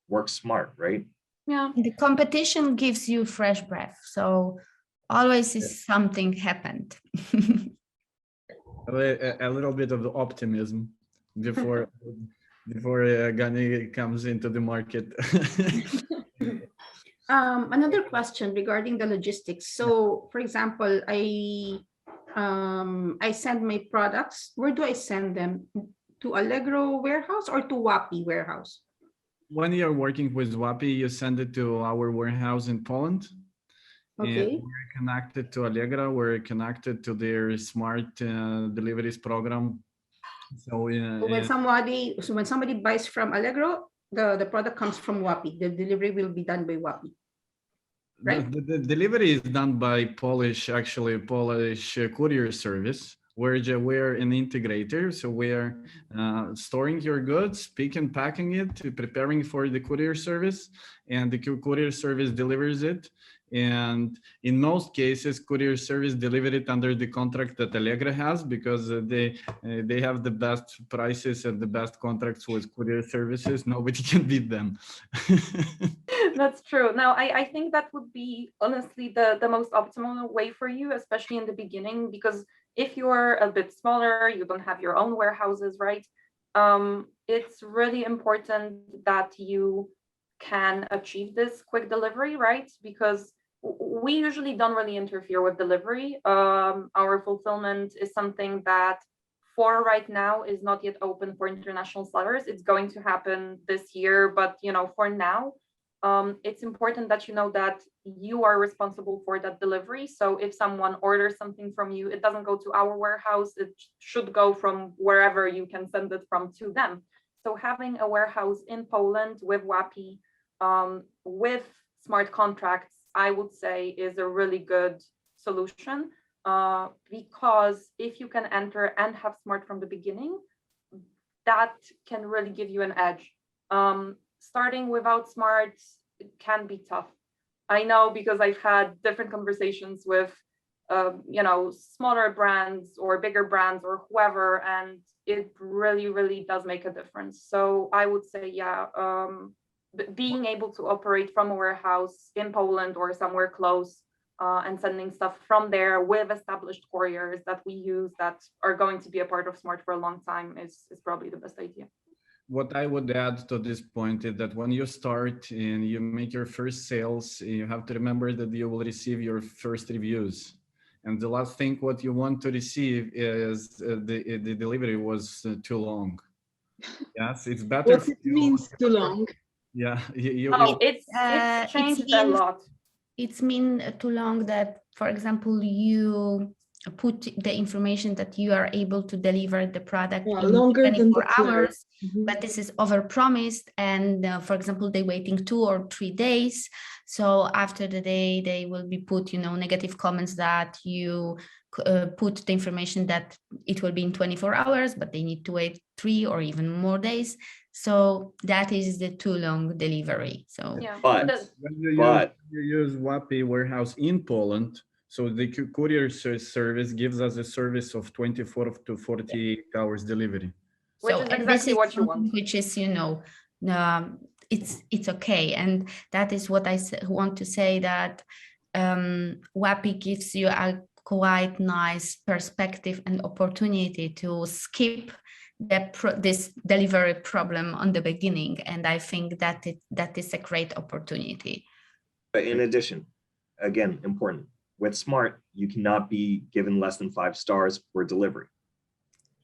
[SPEAKER 3] work smart, right?
[SPEAKER 2] Yeah.
[SPEAKER 4] The competition gives you fresh breath. So always is something happened.
[SPEAKER 1] A little bit of optimism before Gani comes into the market.
[SPEAKER 5] Another question regarding the logistics. So, for example, I send my products. Where do I send them? To Allegro warehouse or to WAPI warehouse?
[SPEAKER 1] When you're working with WAPI, you send it to our warehouse in Poland.
[SPEAKER 5] Okay.
[SPEAKER 1] And we're connected to Allegro. We're connected to their smart deliveries program. So,
[SPEAKER 5] when somebody buys from Allegro, the product comes from WAPI. The delivery will be done by WAPI. Right?
[SPEAKER 1] The delivery is done by Polish courier service. We're an integrator, so we're storing your goods, packing it, preparing for the courier service, and the courier service delivers it. And in most cases, courier service deliver it under the contract that Allegro has, because they have the best prices and the best contracts with courier services. Nobody can beat them.
[SPEAKER 2] That's true. Now, I think that would be honestly the most optimal way for you, especially in the beginning, because if you're a bit smaller, you don't have your own warehouses, right? It's really important that you can achieve this quick delivery, right? Because we usually don't really interfere with delivery. Our fulfillment is something that for right now is not yet open for international sellers. It's going to happen this year, but for now, it's important that you know that you are responsible for that delivery. So if someone orders something from you, it doesn't go to our warehouse. It should go from wherever you can send it from to them. So having a warehouse in Poland with WAPI, with smart contracts, I would say is a really good solution, because if you can enter and have smart from the beginning, that can really give you an edge. Starting without smart can be tough. I know, because I've had different conversations with, smaller brands or bigger brands or whoever, and it really, really does make a difference. So I would say, being able to operate from a warehouse in Poland or somewhere close, and sending stuff from there with established couriers that we use that are going to be a part of Smart for a long time is probably the best idea.
[SPEAKER 1] what I would add to this point is that when you start and you make your first sales, you have to remember that you will receive your first reviews. And the last thing what you want to receive is the delivery was too long. Yes, it's better.
[SPEAKER 8] What it means too long?
[SPEAKER 1] Yeah,
[SPEAKER 2] It's changed a lot.
[SPEAKER 4] It's mean too long that, for example, you put the information that you are able to deliver the product in
[SPEAKER 8] longer
[SPEAKER 4] 24
[SPEAKER 8] than the
[SPEAKER 4] hours, but this is overpromised, and for example, they waiting 2 or 3 days. So after the day, they will be put, negative comments that you put the information that it will be in 24 hours, but they need to wait 3 or even more days. So that is the too long delivery. So,
[SPEAKER 2] yeah,
[SPEAKER 1] when you use WAPI warehouse in Poland, so the courier service gives us a service of 24 to 48 hours delivery.
[SPEAKER 2] Which is exactly what you want.
[SPEAKER 4] Which is, it's okay. And that is what I want to say, that WAPI gives you a quite nice perspective and opportunity to skip this delivery problem on the beginning. And I think that that is a great opportunity.
[SPEAKER 3] But in addition, again, important, with Smart, you cannot be given less than 5 stars for delivery.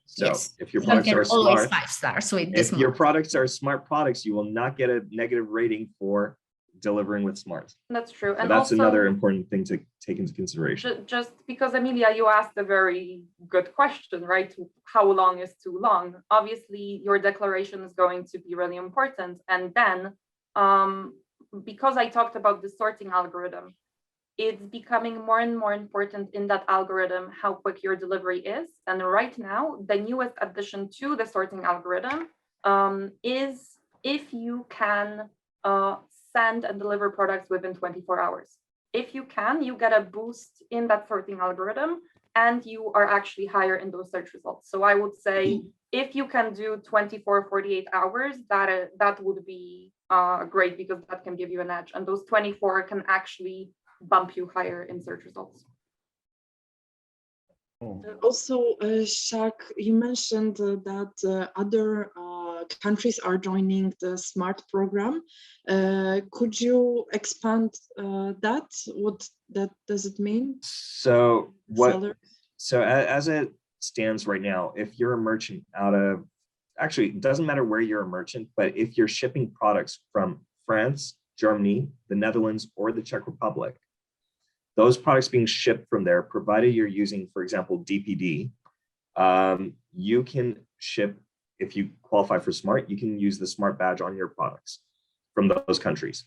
[SPEAKER 3] So
[SPEAKER 4] yes,
[SPEAKER 3] if your products are
[SPEAKER 4] always
[SPEAKER 3] smart,
[SPEAKER 4] 5 stars with
[SPEAKER 3] if your products are smart products, you will not get a negative rating for delivering with Smart.
[SPEAKER 2] That's true.
[SPEAKER 3] So
[SPEAKER 2] and
[SPEAKER 3] that's
[SPEAKER 2] also,
[SPEAKER 3] another important thing to take into consideration.
[SPEAKER 2] Just because, Emilia, you asked a very good question, right? How long is too long? Obviously, your declaration is going to be really important. And then, because I talked about the sorting algorithm, it's becoming more and more important in that algorithm how quick your delivery is. And right now, the newest addition to the sorting algorithm is if you can send and deliver products within 24 hours. If you can, you get a boost in that sorting algorithm and you are actually higher in those search results. So I would say if you can do 24, 48 hours, that would be great, because that can give you an edge. And those 24 can actually bump you higher in search results.
[SPEAKER 8] Also, Shah, you mentioned that other countries are joining the SMART program. Could you expand that? What does it mean?
[SPEAKER 3] So as it stands right now, if you're a merchant actually, it doesn't matter where you're a merchant, but if you're shipping products from France, Germany, the Netherlands, or the Czech Republic, those products being shipped from there, provided you're using, for example, DPD, you can ship, if you qualify for SMART, you can use the SMART badge on your products from those countries.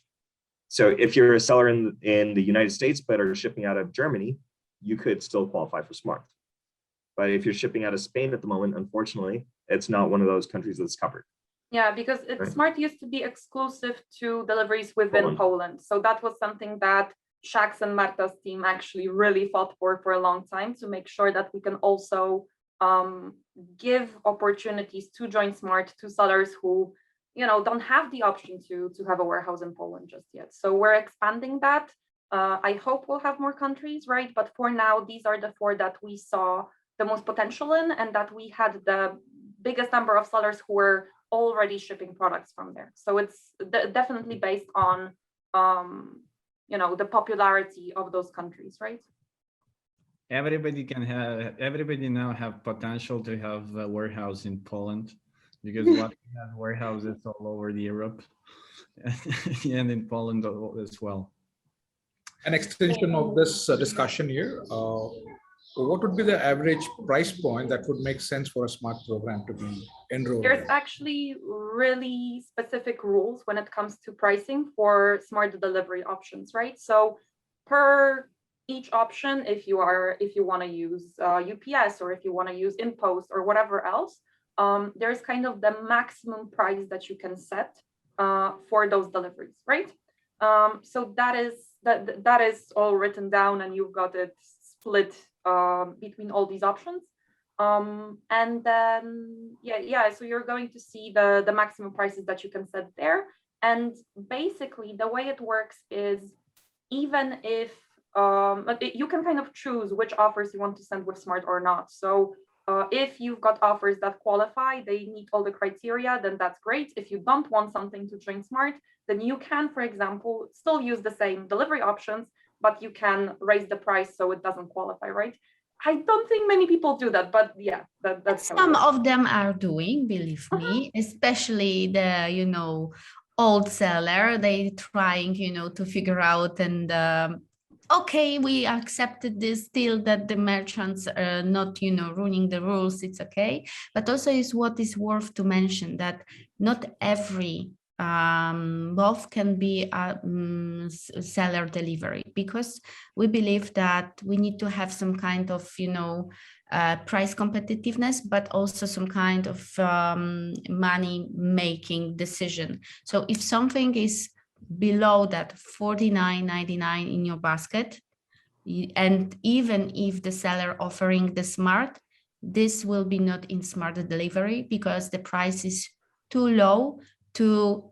[SPEAKER 3] So if you're a seller in the United States but are shipping out of Germany, you could still qualify for SMART. But if you're shipping out of Spain at the moment, unfortunately, it's not one of those countries that's covered.
[SPEAKER 2] Yeah, because SMART used to be exclusive to deliveries within Poland. So that was something that Shah's and Marta's team actually really fought for a long time, to make sure that we can also give opportunities to join SMART to sellers who, don't have the option to have a warehouse in Poland just yet. So we're expanding that. I hope we'll have more countries, right? But for now, these are the 4 that we saw the most potential in, and that we had the biggest number of sellers who were already shipping products from there. So it's definitely based on the popularity of those countries, right?
[SPEAKER 1] Everybody now have potential to have a warehouse in Poland, because we have warehouses all over Europe and in Poland as well.
[SPEAKER 7] An extension of this discussion here, what would be the average price point that would make sense for a SMART program to be enrolled?
[SPEAKER 2] There's actually really specific rules when it comes to pricing for SMART delivery options, right? So per each option, if you want to use UPS, or if you want to use InPost or whatever else, there's kind of the maximum price that you can set for those deliveries, right? So that is all written down, and you've got it split between all these options. And then so you're going to see the maximum prices that you can set there. And basically the way it works is, even if you can kind of choose which offers you want to send with SMART or not. So If you've got offers that qualify, they meet all the criteria, then that's great. If you don't want something to train smart, then you can, for example, still use the same delivery options, but you can raise the price so it doesn't qualify, right? I don't think many people do that, but yeah, that's how it
[SPEAKER 4] Some
[SPEAKER 2] works.
[SPEAKER 4] of them are doing, believe me, especially the, old seller. They trying, to figure out and okay, we accepted this still that the merchants are not, ruining the rules. It's okay. But also is what is worth to mention that not every both can be a seller delivery, because we believe that we need to have some kind of, price competitiveness, but also some kind of money making decision. So if something is below that 49.99 in your basket, and even if the seller offering the smart, this will be not in smart delivery because the price is too low to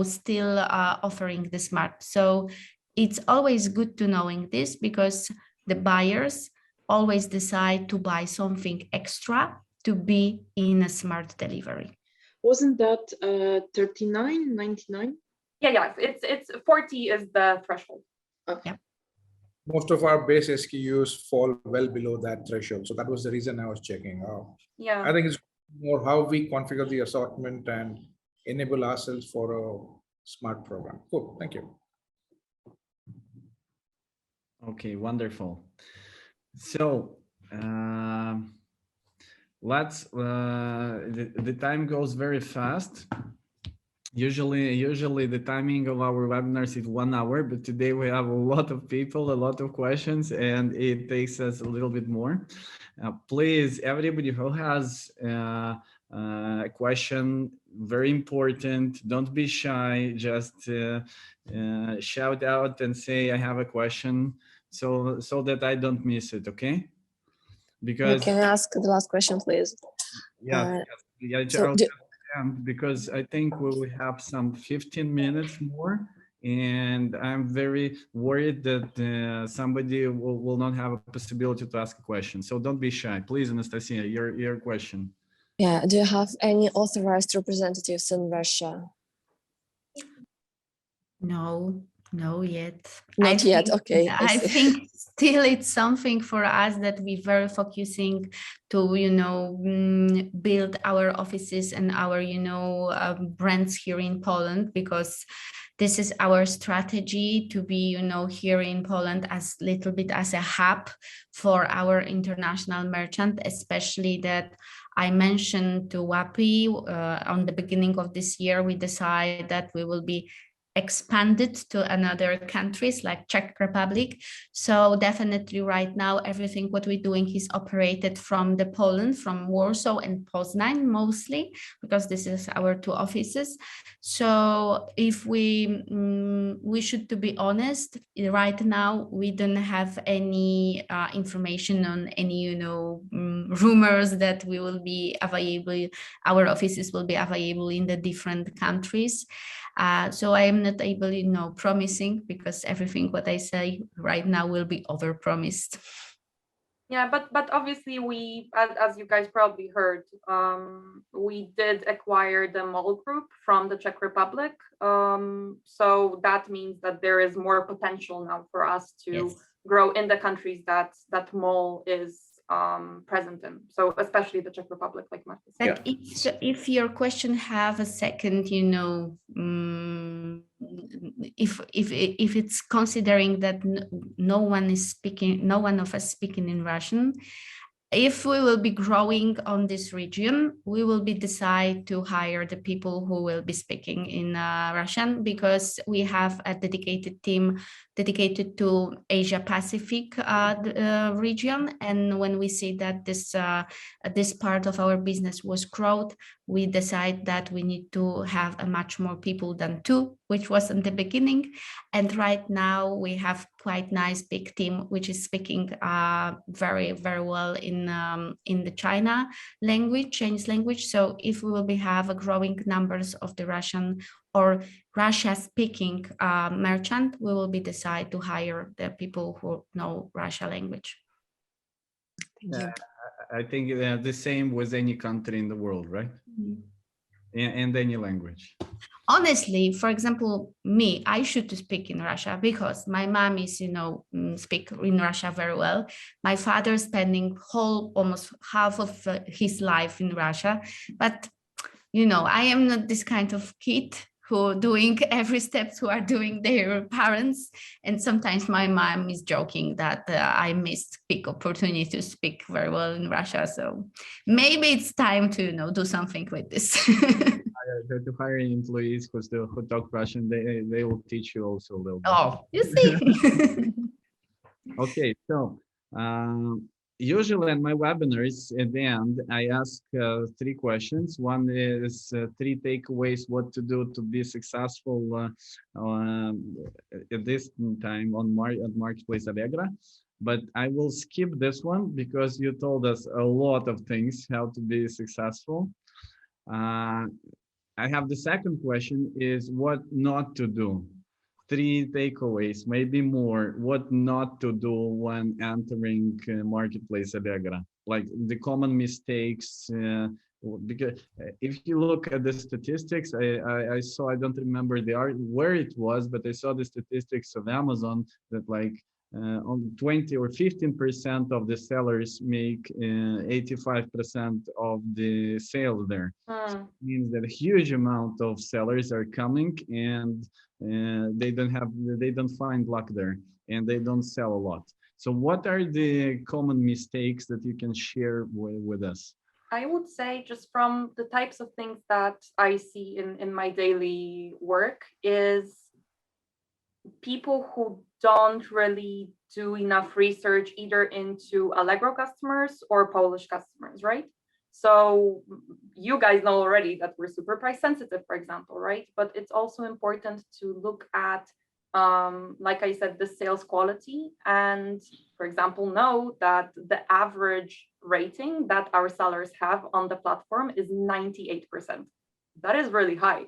[SPEAKER 4] still offering the smart. So it's always good to knowing this, because the buyers always decide to buy something extra to be in a smart delivery.
[SPEAKER 8] Wasn't that 39.99?
[SPEAKER 2] Yeah, it's 40 is the threshold.
[SPEAKER 8] Okay.
[SPEAKER 4] Yeah.
[SPEAKER 7] Most of our base SKUs fall well below that threshold. So that was the reason I was checking.
[SPEAKER 2] Yeah.
[SPEAKER 7] I think it's more how we configure the assortment and enable ourselves for a smart program. Cool, thank you.
[SPEAKER 1] Okay, wonderful. So let's the time goes very fast. Usually the timing of our webinars is 1 hour, but today we have a lot of people, a lot of questions, and it takes us a little bit more. Please, everybody who has a question, very important, don't be shy, just shout out and say I have a question, so that I don't miss it, okay? Because
[SPEAKER 9] can I ask the last question, please?
[SPEAKER 1] yeah,
[SPEAKER 9] So
[SPEAKER 1] because I think we will have some 15 minutes more, and I'm very worried that somebody will not have a possibility to ask a question. So don't be shy. Please, Anastasia, your question.
[SPEAKER 9] yeah, do you have any authorized representatives in Russia?
[SPEAKER 4] No yet.
[SPEAKER 9] Not yet, okay.
[SPEAKER 4] I think still it's something for us that we're very focusing to, build our offices and our, brands here in Poland, because this is our strategy to be, here in Poland as little bit as a hub for our international merchant, especially that I mentioned to WAPI on the beginning of this year. We decided that we will be expanded to another countries like Czech Republic. So definitely right now, everything what we're doing is operated from the Poland, from Warsaw and Poznań mostly, because this is our two offices. So if we should, to be honest, right now, we don't have any information on any, rumors that we will be available, our offices will be available in the different countries. So I am not able, promising, because everything what I say right now will be overpromised.
[SPEAKER 2] Yeah, but obviously we, as you guys probably heard, we did acquire the mall group from the Czech Republic. So that means that there is more potential now for us to grow in the countries that mall is present in. So especially the Czech Republic, like Marta said.
[SPEAKER 4] But if your question have a second, if it's considering that no one of us speaking in Russian, if we will be growing on this region, we will be decide to hire the people who will be speaking in Russian, because we have a dedicated team dedicated to Asia Pacific region. And when we see that this part of our business was growth, we decide that we need to have a much more people than 2, which was in the beginning. And right now we have quite nice big team, which is speaking very, very well in the Chinese language. So if we will have a growing numbers of the Russian or Russia speaking merchant, we will be decide to hire the people who know Russia language.
[SPEAKER 1] I think the same with any country in the world, right? And any language.
[SPEAKER 4] Honestly, for example, me, I should speak in Russia because my mom is, speak in Russia very well. My father spending almost half of his life in Russia. But, I am not this kind of kid who doing every steps who are doing their parents. And sometimes my mom is joking that I missed big opportunity to speak very well in Russia. So maybe it's time to, do something with this.
[SPEAKER 1] To hire employees who talk Russian, they will teach you also a little bit.
[SPEAKER 4] Oh, you see.
[SPEAKER 1] Okay, so usually in my webinars at the end, I ask 3 questions. One is 3 takeaways, what to do to be successful at this time on Marketplace Allegro. But I will skip this one because you told us a lot of things how to be successful. I have the second question is what not to do. 3 takeaways, maybe more, what not to do when entering Marketplace Allegro, like the common mistakes. Because if you look at the statistics, I saw, I don't remember where it was, but I saw the statistics of Amazon that like on 20 or 15% of the sellers make 85% of the sales there. So it means that a huge amount of sellers are coming and they don't find luck there and they don't sell a lot. So what are the common mistakes that you can share with us?
[SPEAKER 2] I would say just from the types of things that I see in my daily work is people who don't really do enough research either into Allegro customers or Polish customers, right? So you guys know already that we're super price sensitive, for example, right? But it's also important to look at, like I said, the sales quality and, for example, know that the average rating that our sellers have on the platform is 98%. That is really high.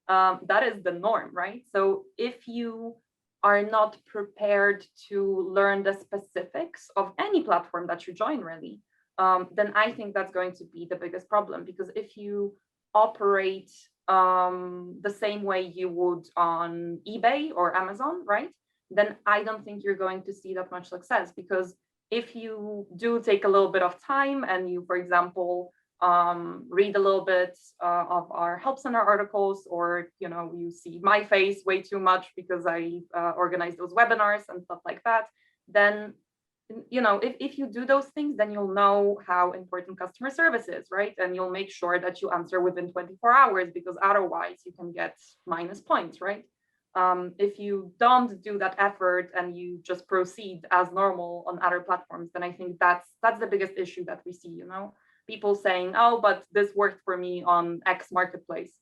[SPEAKER 2] That is the norm, right? So if you are not prepared to learn the specifics of any platform that you join, really, then I think that's going to be the biggest problem. Because if you operate the same way you would on eBay or Amazon, right, then I don't think you're going to see that much success. Because if you do take a little bit of time and you, for example, read a little bit of our help center articles, or you see my face way too much because I organize those webinars and stuff like that, then if you do those things, then you'll know how important customer service is, right? And you'll make sure that you answer within 24 hours, because otherwise you can get minus points, right? If you don't do that effort and you just proceed as normal on other platforms, then I think that's the biggest issue that we see, people saying, oh, but this worked for me on X marketplace.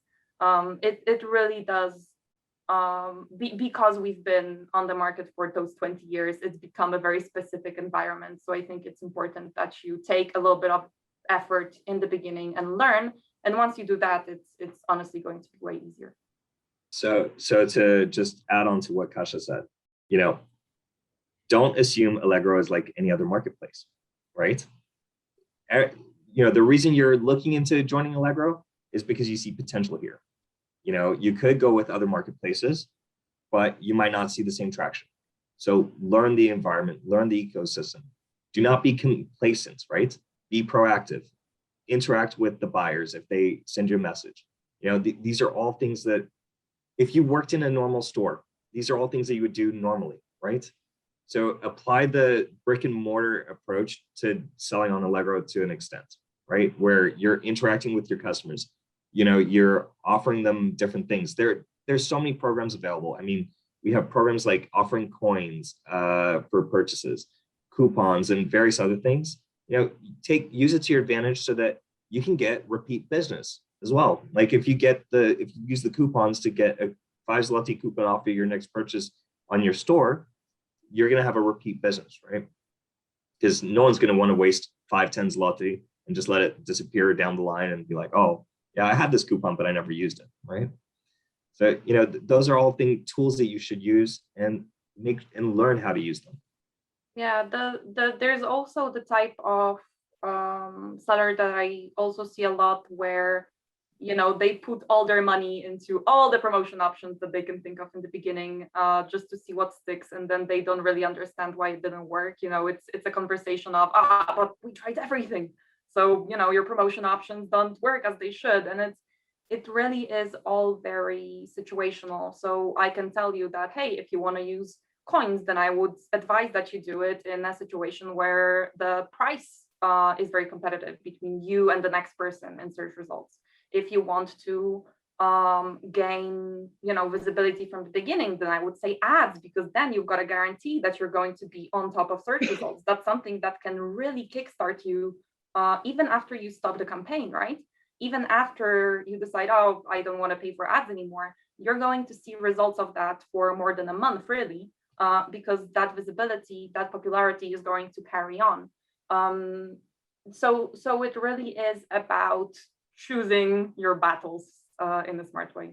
[SPEAKER 2] It really does, because we've been on the market for those 20 years, it's become a very specific environment. So I think it's important that you take a little bit of effort in the beginning and learn. And once you do that, it's honestly going to be way easier.
[SPEAKER 3] So to just add on to what Kasia said, don't assume Allegro is like any other marketplace, right? The reason you're looking into joining Allegro is because you see potential here. You could go with other marketplaces, but you might not see the same traction. So learn the environment, learn the ecosystem. Do not be complacent, right? Be proactive. Interact with the buyers if they send you a message. These are all things that if you worked in a normal store, these are all things that you would do normally, right? So apply the brick and mortar approach to selling on Allegro to an extent, right? Where you're interacting with your customers, you're offering them different things. There's so many programs available. I mean, we have programs like offering coins for purchases, coupons, and various other things. Use it to your advantage so that you can get repeat business as well. Like if you use the coupons to get a 5 zloty coupon off of your next purchase on your store, you're going to have a repeat business, right? Because no one's going to want to waste 5-10 zloty and just let it disappear down the line and be like, oh, yeah, I had this coupon, but I never used it, right? So, those are all tools that you should use and learn how to use them.
[SPEAKER 2] Yeah, there's also the type of seller that I also see a lot where, you know, they put all their money into all the promotion options that they can think of in the beginning, just to see what sticks, and then they don't really understand why it didn't work. You know, it's a conversation of, but we tried everything. So, you know, your promotion options don't work as they should. And it really is all very situational. So I can tell you that, hey, if you want to use coins, then I would advise that you do it in a situation where the price is very competitive between you and the next person in search results. If you want to gain, you know, visibility from the beginning, then I would say ads, because then you've got a guarantee that you're going to be on top of search results. That's something that can really kickstart you even after you stop the campaign, right? Even after you decide, oh, I don't want to pay for ads anymore, you're going to see results of that for more than a month, really, because that visibility, that popularity is going to carry on. So it really is about choosing your battles in a smart way.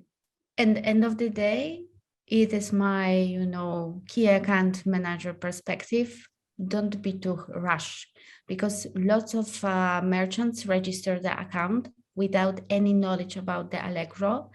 [SPEAKER 4] And end of the day, it is my, you know, key account manager perspective. Don't be too rush, because lots of merchants register the account without any knowledge about the Allegro,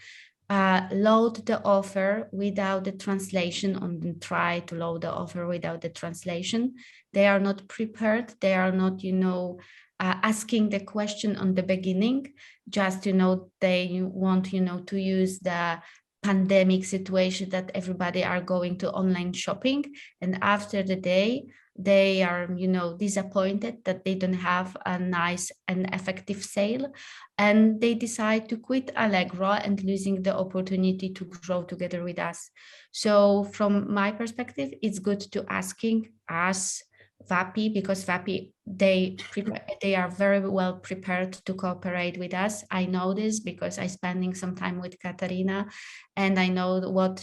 [SPEAKER 4] load the offer without the translation, and try to load the offer without the translation. They are not prepared. They are not, you know, asking the question on the beginning. Just, you know, they want, you know, to use the pandemic situation that everybody are going to online shopping, and after the day they are, you know, disappointed that they don't have a nice and effective sale, and they decide to quit Allegro and losing the opportunity to grow together with us. So from my perspective, it's good to asking us WAPI, because WAPI, they are very well prepared to cooperate with us. I know this because I'm spending some time with Katarzyna, and I know what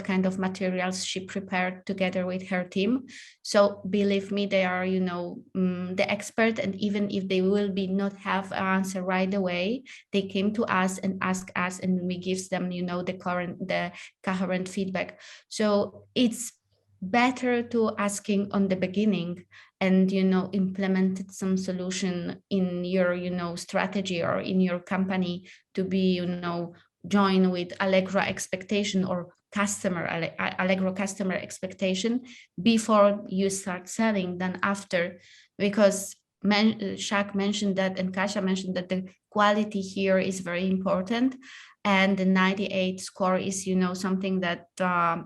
[SPEAKER 4] kind of materials she prepared together with her team. So believe me, they are, you know, the expert, and even if they will be not have an answer right away, they came to us and ask us, and we give them, you know, the current feedback. So it's better to asking on the beginning and, you know, implemented some solution in your, you know, strategy or in your company to be, you know, join with Allegro expectation or Allegro customer expectation before you start selling than after, because Shah mentioned that and Kasia mentioned that the quality here is very important. And the 98 score is, you know, something that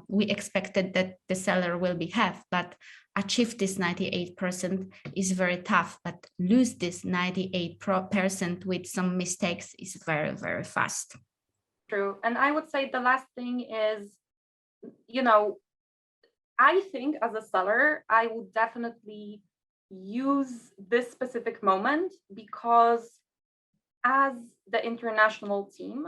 [SPEAKER 4] we expected that the seller will have, but achieve this 98% is very tough, but lose this 98% with some mistakes is very, very fast.
[SPEAKER 2] True. And I would say the last thing is, you know, I think as a seller, I would definitely use this specific moment, because as the international team,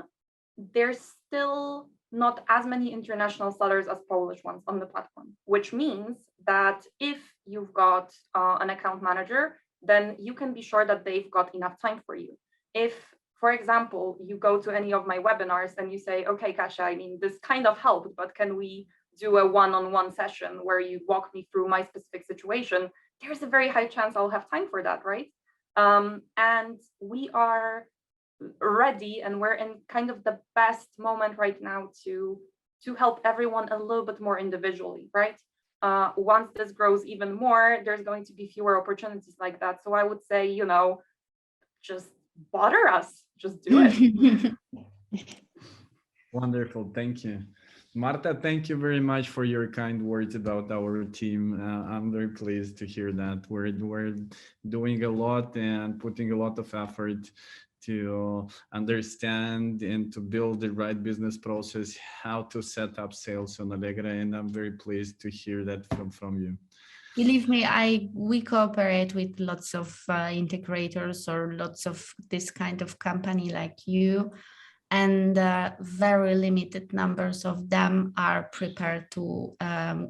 [SPEAKER 2] there's still not as many international sellers as Polish ones on the platform, which means that if you've got an account manager, then you can be sure that they've got enough time for you. If, for example, you go to any of my webinars and you say, okay, Kasia, I mean, this kind of helped, but can we do a one-on-one session where you walk me through my specific situation? There's a very high chance I'll have time for that, right? And we are ready, and we're in kind of the best moment right now to help everyone a little bit more individually, right? Once this grows even more, there's going to be fewer opportunities like that. So I would say, you know, just bother us, just do it.
[SPEAKER 1] Wonderful, thank you. Marta, thank you very much for your kind words about our team. I'm very pleased to hear that. We're doing a lot and putting a lot of effort to understand and to build the right business process, how to set up sales on Allegro, and I'm very pleased to hear that from you.
[SPEAKER 4] Believe me, we cooperate with lots of integrators or lots of this kind of company like you, and very limited numbers of them are prepared to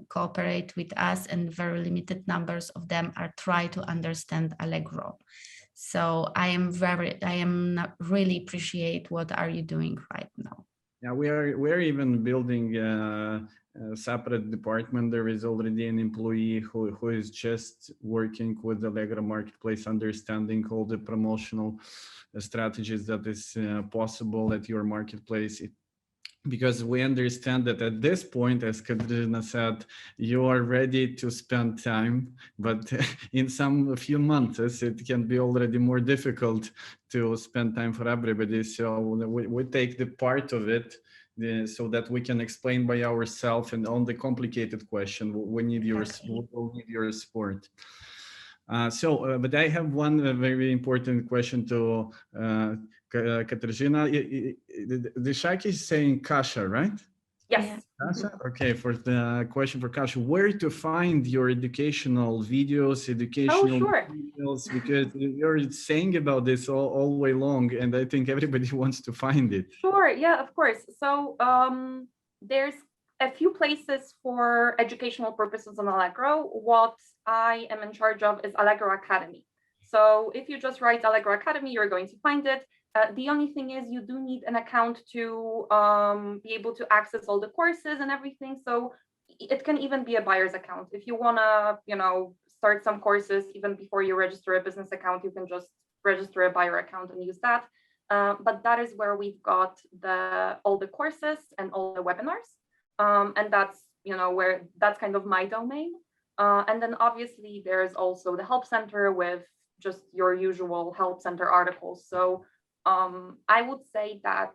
[SPEAKER 4] cooperate with us, and very limited numbers of them are try to understand Allegro. So I am really appreciate what are you doing right now.
[SPEAKER 1] Yeah, we're even building a separate department. There is already an employee who is just working with the Allegro marketplace, understanding all the promotional strategies that is possible at your marketplace. Because we understand that at this point, as Katarzyna said, you are ready to spend time, but in a few months, it can be already more difficult to spend time for everybody. So we take the part of it so that we can explain by ourselves, and on the complicated question, we need your support. But I have one very important question to Katarzyna. The Shah is saying Kasia, right?
[SPEAKER 2] Yes.
[SPEAKER 1] Kasia? Okay, for the question for Kasia, where to find your educational videos, educational materials? Because you're saying about this all way long, and I think everybody wants to find it.
[SPEAKER 2] Sure, yeah, of course. So there's a few places for educational purposes on Allegro. What I am in charge of is Allegro Academy. So if you just write Allegro Academy, you're going to find it. The only thing is you do need an account to be able to access all the courses and everything. So it can even be a buyer's account. If you want to, start some courses even before you register a business account, you can just register a buyer account and use that. But that is where we've got all the courses and all the webinars. And that's, where that's kind of my domain. And then obviously there's also the help center with just your usual help center articles. So I would say that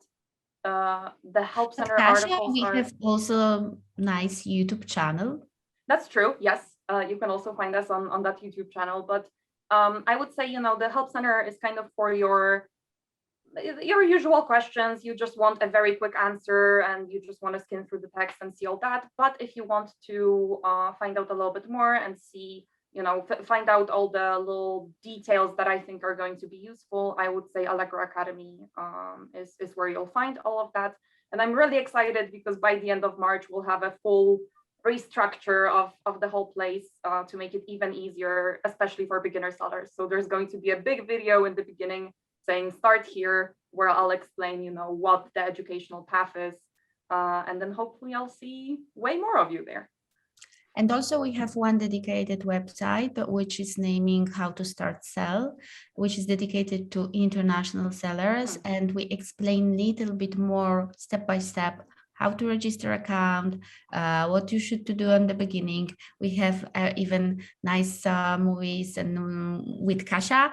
[SPEAKER 2] the help center articles
[SPEAKER 4] we have also nice YouTube channel.
[SPEAKER 2] That's true. Yes, you can also find us on that YouTube channel. But I would say, the help center is kind of for your usual questions. You just want a very quick answer and you just want to skim through the text and see all that. But if you want to find out a little bit more and see, find out all the little details that I think are going to be useful, I would say Allegro Academy is where you'll find all of that. And I'm really excited because by the end of March, we'll have a full restructure of the whole place to make it even easier, especially for beginner sellers. So there's going to be a big video in the beginning saying start here, where I'll explain, what the educational path is. And then hopefully I'll see way more of you there.
[SPEAKER 4] And also we have one dedicated website, which is naming How to Start Sell, which is dedicated to international sellers. And we explain a little bit more step by step how to register account, what you should do in the beginning. We have even nice movies and with Kasia,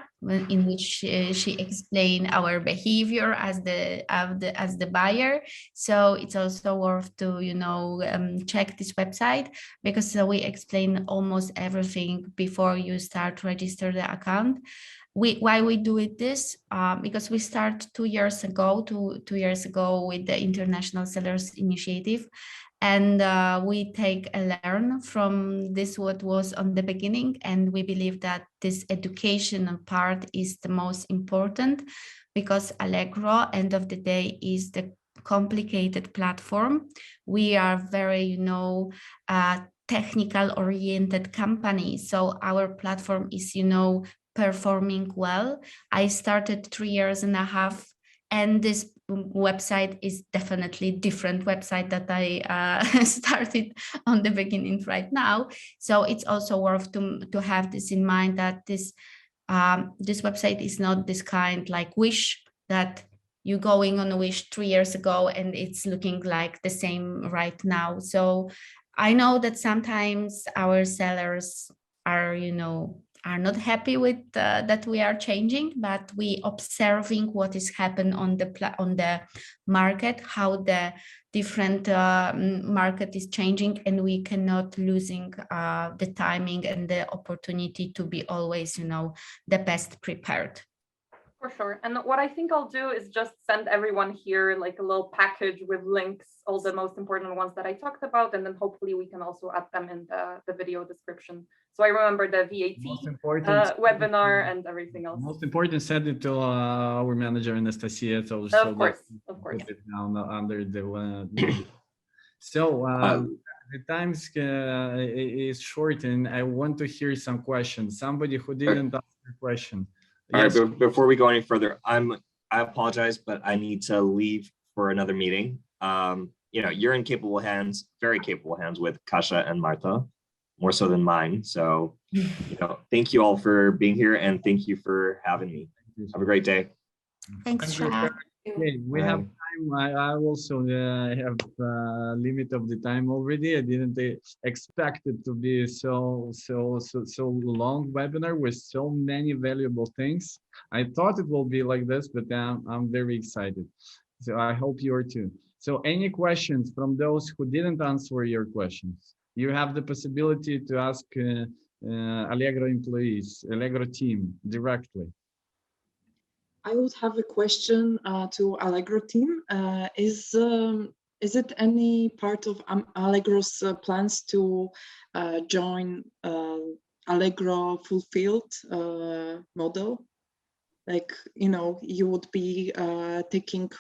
[SPEAKER 4] in which she explained our behavior as the buyer. So it's also worth to check this website, because we explain almost everything before you start to register the account. Why we do it this? Because we start 2 years ago with the International Sellers Initiative, and we take a learn from this what was on the beginning, and we believe that this educational part is the most important, because Allegro, end of the day, is the complicated platform. We are very technical oriented company, so our platform is performing well. I started 3.5 years, and this website is definitely different website that I started on the beginning right now. So it's also worth to have this in mind, that this website is not this kind like Wish, that you going on a Wish 3 years ago and it's looking like the same right now. So I know that sometimes our sellers are not happy with that we are changing, but we observing what is happening on the market, how the different market is changing, and we cannot losing the timing and the opportunity to be always the best prepared.
[SPEAKER 2] For sure. And what I think I'll do is just send everyone here like a little package with links, all the most important ones that I talked about, and then hopefully we can also add them in the video description. So I remember the VAT webinar and everything else.
[SPEAKER 1] Most important, send it to our manager Anastasia. So
[SPEAKER 2] of course.
[SPEAKER 1] Put it down under the. So the time is short, and I want to hear some questions. Somebody who didn't ask a question.
[SPEAKER 3] All right, before we go any further, I apologize, but I need to leave for another meeting. You know, you're in capable hands, very capable hands with Kasia and Marta, more so than mine. So, you know, thank you all for being here and thank you for having me. Have a great day.
[SPEAKER 4] Thanks,
[SPEAKER 7] Thank you,
[SPEAKER 4] Shah.
[SPEAKER 1] Okay, we have time. I also have limit of the time already. I didn't expect it to be so long webinar with so many valuable things. I thought it will be like this, but I'm very excited. So I hope you are too. So any questions from those who didn't answer your questions? You have the possibility to ask Allegro employees, Allegro team directly.
[SPEAKER 8] I would have a question to Allegro team. Is it any part of Allegro's plans to join Allegro fulfilled model? Like, you know, you would be taking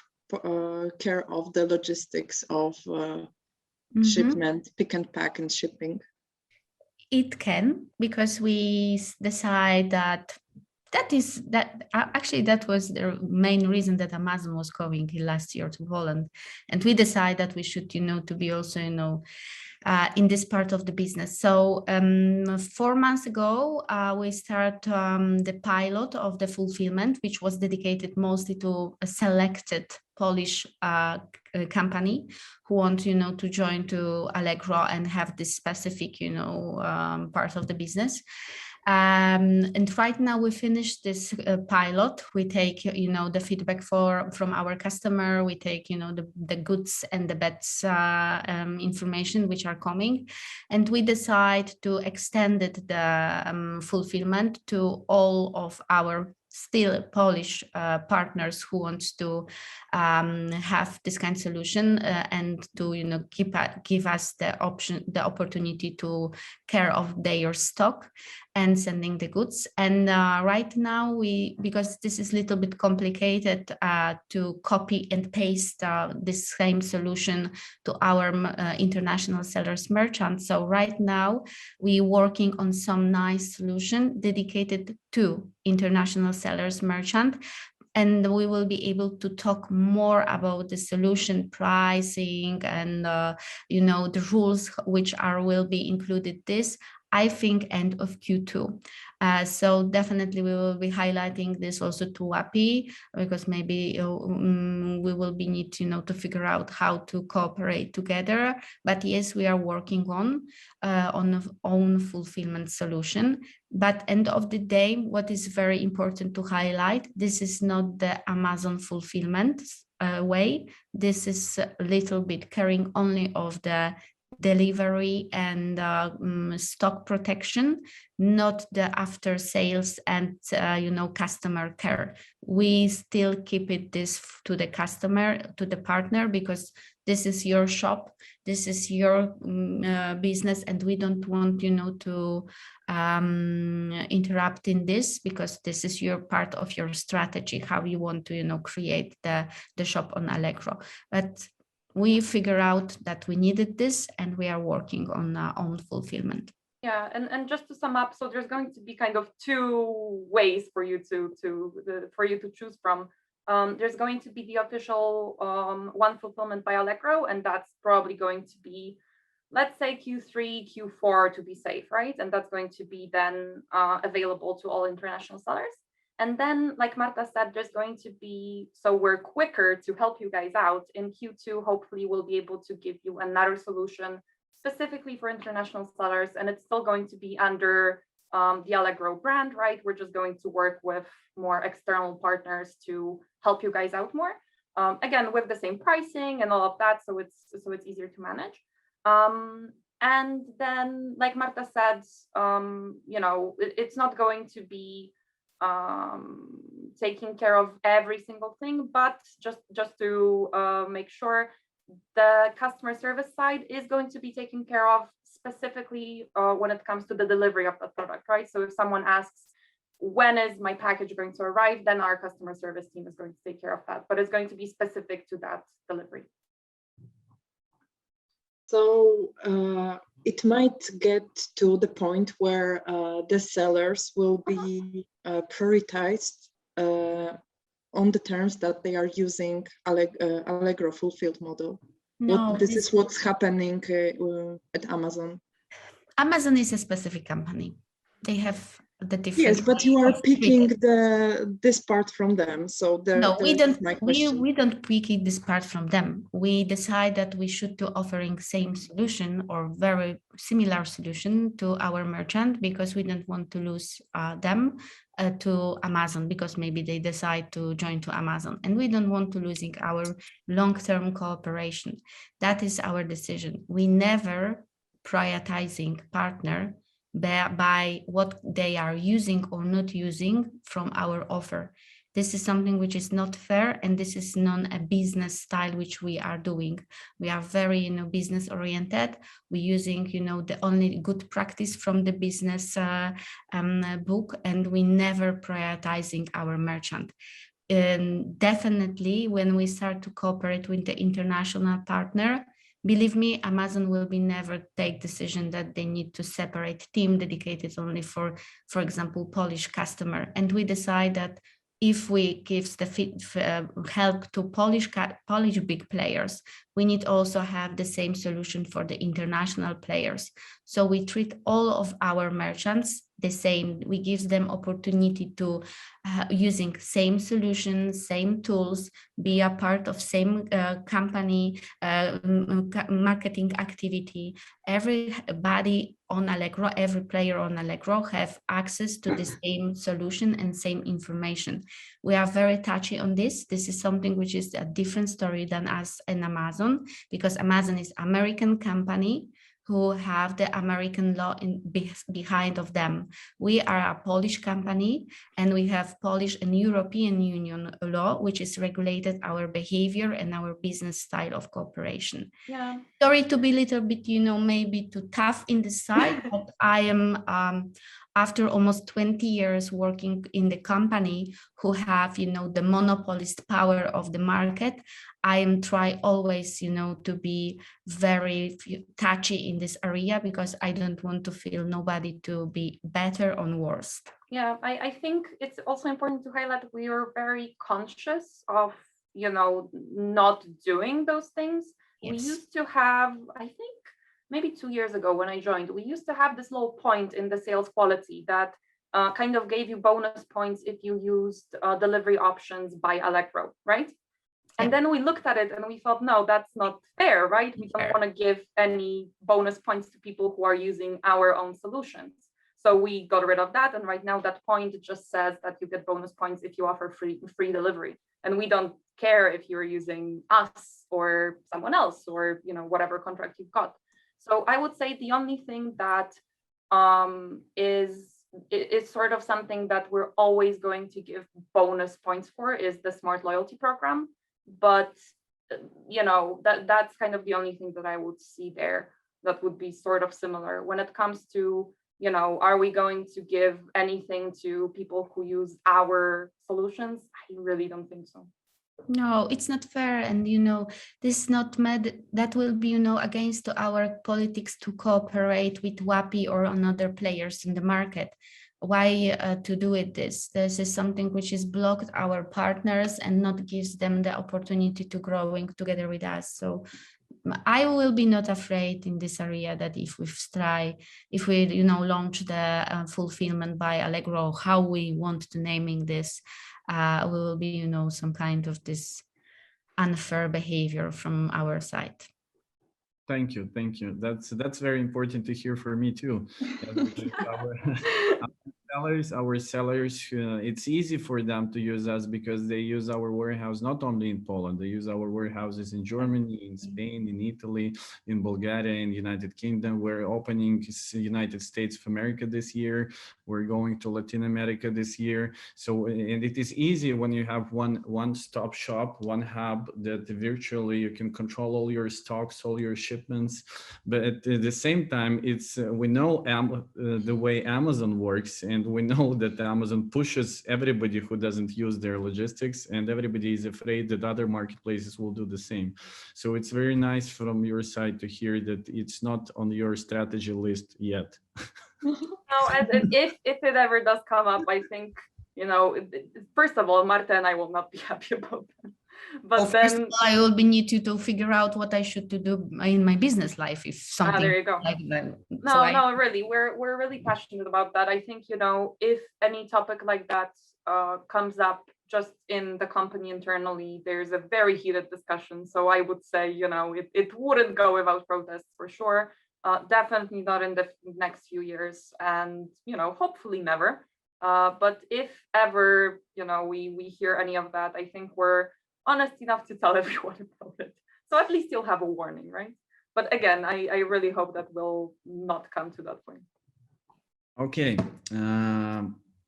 [SPEAKER 8] care of the logistics of shipment, pick and pack and shipping.
[SPEAKER 4] It can, because we decide that actually that was the main reason that Amazon was coming last year to Poland, and we decided that we should, you know, to be also, you know, in this part of the business. So 4 months ago, we started the pilot of the fulfillment, which was dedicated mostly to a selected Polish company who want, you know, to join to Allegro and have this specific, you know, part of the business. And right now we finished this pilot. We take, you know, the feedback from our customer. We take, you know, the goods and the bads information which are coming, and we decide to extend it, the fulfillment to all of our still Polish partners who want to have this kind of solution and to, you know, give us the opportunity to care of their stock and sending the goods. And right now because this is a little bit complicated to copy and paste this same solution to our international sellers merchants. So right now we working on some nice solution dedicated to international sellers merchant, and we will be able to talk more about the solution pricing and you know, the rules which will be included this, I think, end of Q2. So definitely we will be highlighting this also to WAPI, because maybe we will be need, you know, to figure out how to cooperate together. But yes, we are working on own fulfillment solution. But end of the day, what is very important to highlight, this is not the Amazon fulfillment way. This is a little bit caring only of the delivery and stock protection, not the after sales and you know, customer care. We still keep it this to the customer, to the partner, because this is your shop, this is your business, and we don't want, you know, to interrupt in this, because this is your part of your strategy, how you want to, you know, create the shop on Allegro. But we figure out that we needed this, and we are working on fulfillment.
[SPEAKER 2] Yeah, and just to sum up, so there's going to be kind of 2 ways for you to choose from. There's going to be the official one fulfillment by Allegro, and that's probably going to be, let's say, Q3, Q4 to be safe, right? And that's going to be then available to all international sellers. And then, like Marta said, there's going to be, so we're quicker to help you guys out. In Q2, hopefully we'll be able to give you another solution specifically for international sellers, and it's still going to be under the Allegro brand, right? We're just going to work with more external partners to help you guys out more. Again, with the same pricing and all of that, so it's easier to manage. And then, like Marta said, you know, it's not going to be taking care of every single thing, but just to make sure the customer service side is going to be taken care of, specifically when it comes to the delivery of the product, right? So if someone asks, when is my package going to arrive, then our customer service team is going to take care of that, but it's going to be specific to that delivery.
[SPEAKER 8] So it might get to the point where the sellers will be prioritized on the terms that they are using Allegro fulfilled model.
[SPEAKER 4] No,
[SPEAKER 8] This is what's happening at Amazon.
[SPEAKER 4] Amazon is a specific company. They have the different.
[SPEAKER 8] Yes, but you are
[SPEAKER 4] way of
[SPEAKER 8] picking
[SPEAKER 4] treating.
[SPEAKER 8] this part from them. So
[SPEAKER 4] No, we don't.
[SPEAKER 8] my question.
[SPEAKER 4] We don't pick this part from them. We decide that we should do offering same solution or very similar solution to our merchant because we don't want to lose them to Amazon because maybe they decide to join to Amazon and we don't want to losing our long-term cooperation. That is our decision. We never prioritizing partner by what they are using or not using from our offer. This is something which is not fair, and this is not a business style which we are doing. We are very, business oriented. We're using, the only good practice from the business book, and we never prioritizing our merchant. Definitely, when we start to cooperate with the international partner, believe me, Amazon will be never take decision that they need to separate team dedicated only for example, Polish customer. And we decide that if we give the help to Polish big players, we need also have the same solution for the international players. So we treat all of our merchants the same. We give them opportunity to using same solutions, same tools, be a part of same company, marketing activity. Everybody on Allegro, every player on Allegro have access to the same solution and same information. We are very touchy on this. This is something which is a different story than us and Amazon, because Amazon is American company who have the American law behind of them. We are a Polish company and we have Polish and European Union law, which is regulated our behavior and our business style of cooperation.
[SPEAKER 2] Yeah.
[SPEAKER 4] Sorry to be a little bit, maybe too tough in this side, but I am, after almost 20 years working in the company who have, the monopolist power of the market, I am try always, to be very touchy in this area because I don't want to feel nobody to be better or worse.
[SPEAKER 2] Yeah, I think it's also important to highlight we are very conscious of, not doing those things. Yes. We used to have, I think, maybe 2 years ago when I joined, we used to have this little point in the sales quality that kind of gave you bonus points if you used delivery options by Allegro, right? And then we looked at it and we thought, no, that's not fair, right? We don't want to give any bonus points to people who are using our own solutions. So we got rid of that. And right now that point just says that you get bonus points if you offer free delivery. And we don't care if you're using us or someone else or, whatever contract you've got. So I would say the only thing that is sort of something that we're always going to give bonus points for is the smart loyalty program. But that's kind of the only thing that I would see there that would be sort of similar when it comes to, are we going to give anything to people who use our solutions? I really don't think so.
[SPEAKER 4] No, it's not fair. And, this is not that will be, against our politics to cooperate with WAPI or other players in the market. Why to do it this is something which is blocked our partners and not gives them the opportunity to growing together with us. So I will be not afraid in this area that if we launch the fulfillment by Allegro, how we want to naming this, we will be some kind of this unfair behavior from our side.
[SPEAKER 1] Thank you. That's very important to hear for me too. Our sellers, it's easy for them to use us because they use our warehouse not only in Poland, they use our warehouses in Germany, in Spain, in Italy, in Bulgaria, in the United Kingdom. We're opening United States of America this year. We're going to Latin America this year. So, and it is easy when you have one-stop shop, one hub that virtually you can control all your stocks, all your shipments. But at the same time, it's we know the way Amazon works, and we know that Amazon pushes everybody who doesn't use their logistics, and everybody is afraid that other marketplaces will do the same. So it's very nice from your side to hear that it's not on your strategy list yet.
[SPEAKER 2] No, if it ever does come up, I think you know, first of all, Marta and I will not be happy about that. But
[SPEAKER 4] first of
[SPEAKER 2] then
[SPEAKER 4] all, I will be need to figure out what I should to do in my business life if something
[SPEAKER 2] there you go.
[SPEAKER 4] like that.
[SPEAKER 2] No, no, really, we're really passionate about that. I think, you know, if any topic like that comes up just in the company internally, there's a very heated discussion. So I would say, you know, it wouldn't go without protests for sure. Definitely not in the next few years, and, you know, hopefully never. But if ever, you know, we hear any of that, I think we're honest enough to tell everyone about it. So at least you'll have a warning, right? But again, I really hope that will not come to that point.
[SPEAKER 1] Okay.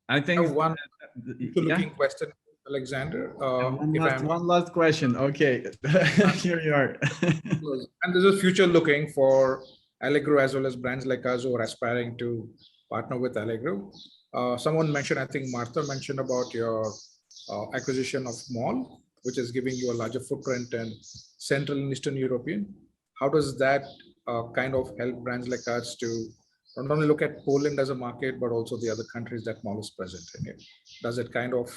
[SPEAKER 1] I think
[SPEAKER 7] One
[SPEAKER 1] yeah.
[SPEAKER 7] looking question, Alexander.
[SPEAKER 1] One last question. Okay, here you are.
[SPEAKER 7] And this is future looking for Allegro as well as brands like us who are aspiring to partner with Allegro. Someone mentioned, I think Marta mentioned about your acquisition of Mall, which is giving you a larger footprint in Central and Eastern European. How does that kind of help brands like us to not only look at Poland as a market, but also the other countries that Mall is present in it? Does it kind of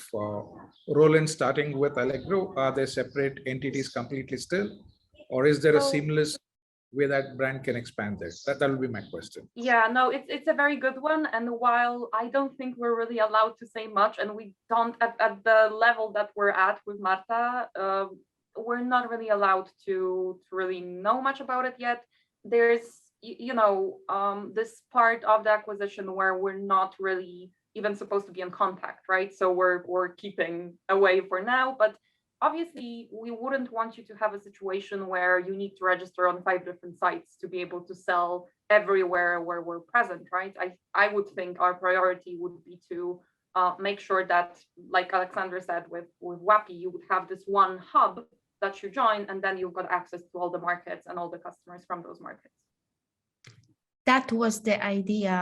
[SPEAKER 7] roll in starting with Allegro? Are they separate entities completely still? Or is there a seamless way that brand can expand there? That will be my question.
[SPEAKER 2] Yeah, no, it's a very good one. And while I don't think we're really allowed to say much, and we don't at the level that we're at with Marta, we're not really allowed to really know much about it yet. There's, you know, this part of the acquisition where we're not really even supposed to be in contact, right? So we're keeping away for now, but obviously we wouldn't want you to have a situation where you need to register on 5 different sites to be able to sell everywhere where we're present, right? I would think our priority would be to make sure that, like Alexander said, with WAPI, you would have this one hub that you join, and then you've got access to all the markets and all the customers from those markets.
[SPEAKER 4] That was the idea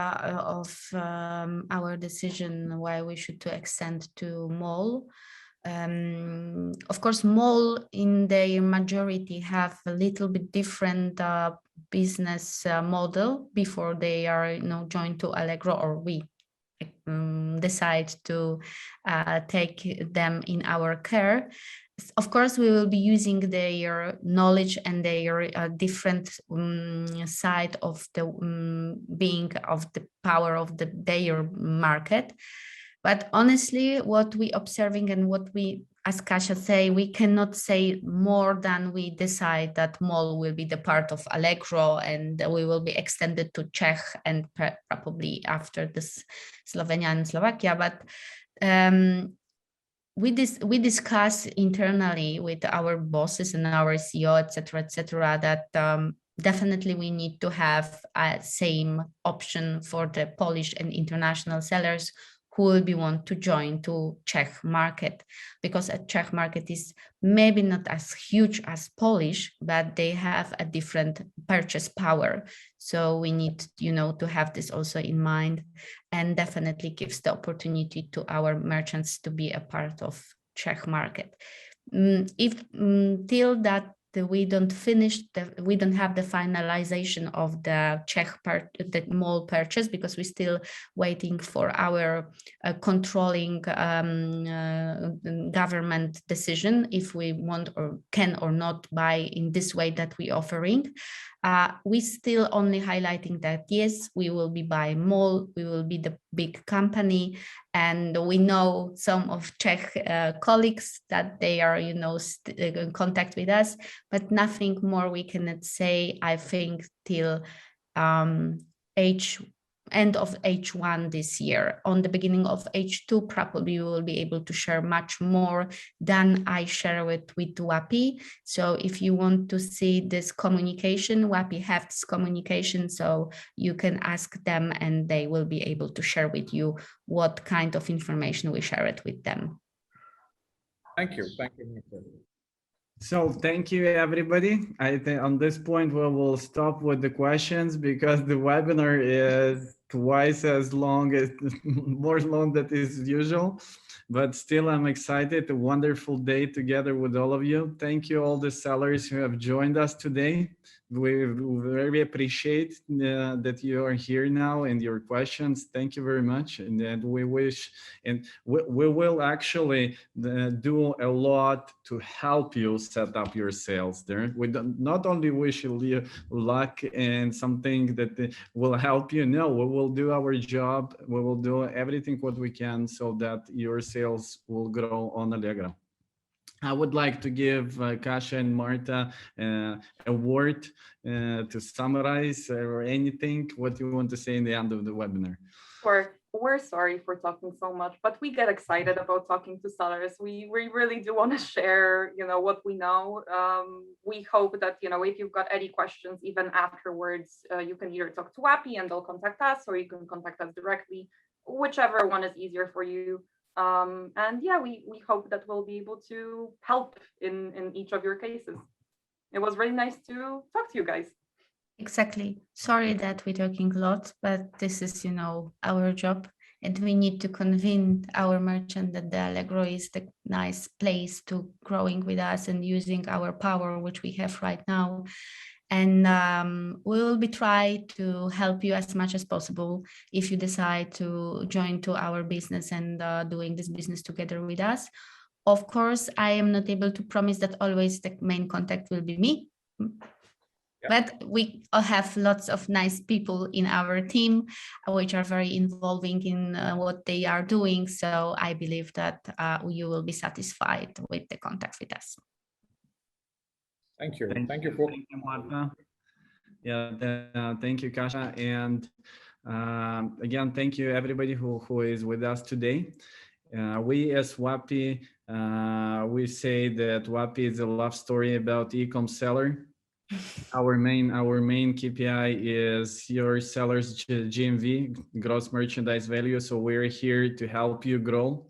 [SPEAKER 4] of our decision why we should to extend to Mall. Of course, Mall in their majority have a little bit different business model before they are, you know, joined to Allegro, or we decide to take them in our care. Of course, we will be using their knowledge and their different side of the being of the power of their market. But honestly, what we observing and what we, as Kasia say, we cannot say more than we decide that Mall will be the part of Allegro, and we will be extended to Czech and probably after this Slovenia and Slovakia. But we discuss internally with our bosses and our CEO, etc., that definitely we need to have a same option for the Polish and international sellers who will be want to join to Czech market, because a Czech market is maybe not as huge as Polish, but they have a different purchase power. So we need, you know, to have this also in mind, and definitely gives the opportunity to our merchants to be a part of Czech market. If till that we don't have the finalization of the Czech part, the Mall purchase, because we're still waiting for our controlling government decision if we want or can or not buy in this way that we're offering. We still only highlighting that yes, we will be buying Mall, we will be the big company, and we know some of Czech colleagues that they are, you know, in contact with us, but nothing more we cannot say. I think till end of H1 this year. On the beginning of H2, probably we will be able to share much more than I share with WAPI. So if you want to see this communication, WAPI have this communication, so you can ask them and they will be able to share with you what kind of information we share it with them.
[SPEAKER 7] Thank you. Thank you.
[SPEAKER 1] So thank you, everybody. I think on this point, we will stop with the questions because the webinar is twice as long as more long than is usual, but still I'm excited. A wonderful day together with all of you. Thank you all the sellers who have joined us today. we very appreciate that you are here now and your questions. Thank you very much. And then we wish, and we will actually do a lot to help you set up your sales there. We don't, not only wish you luck and something that will help you. No, we will do our job. We will do everything what we can so that your sales will grow on Allegro. I would like to give Kasia and Marta a word to summarize or anything what you want to say in the end of the webinar.
[SPEAKER 2] Sure. We're sorry for talking so much, but we get excited about talking to sellers. We really do want to share, what we know. We hope that, if you've got any questions, even afterwards, you can either talk to WAPI and they'll contact us, or you can contact us directly, whichever one is easier for you. And yeah, we hope that we'll be able to help in each of your cases. It was really nice to talk to you guys.
[SPEAKER 4] Exactly. Sorry that we're talking a lot, but this is, our job, and we need to convince our merchant that the Allegro is the nice place to growing with us and using our power, which we have right now. And we will be trying to help you as much as possible if you decide to join to our business and doing this business together with us. Of course, I am not able to promise that always the main contact will be me. But we have lots of nice people in our team, which are very involving in what they are doing. So I believe that you will be satisfied with the contact with us.
[SPEAKER 7] Thank you.
[SPEAKER 1] Thank you, Marta. Yeah, thank you, Kasia. And again, thank you everybody who is with us today. We as WAPI, we say that WAPI is a love story about e-com seller. Our main KPI is your seller's GMV, gross merchandise value. So we're here to help you grow.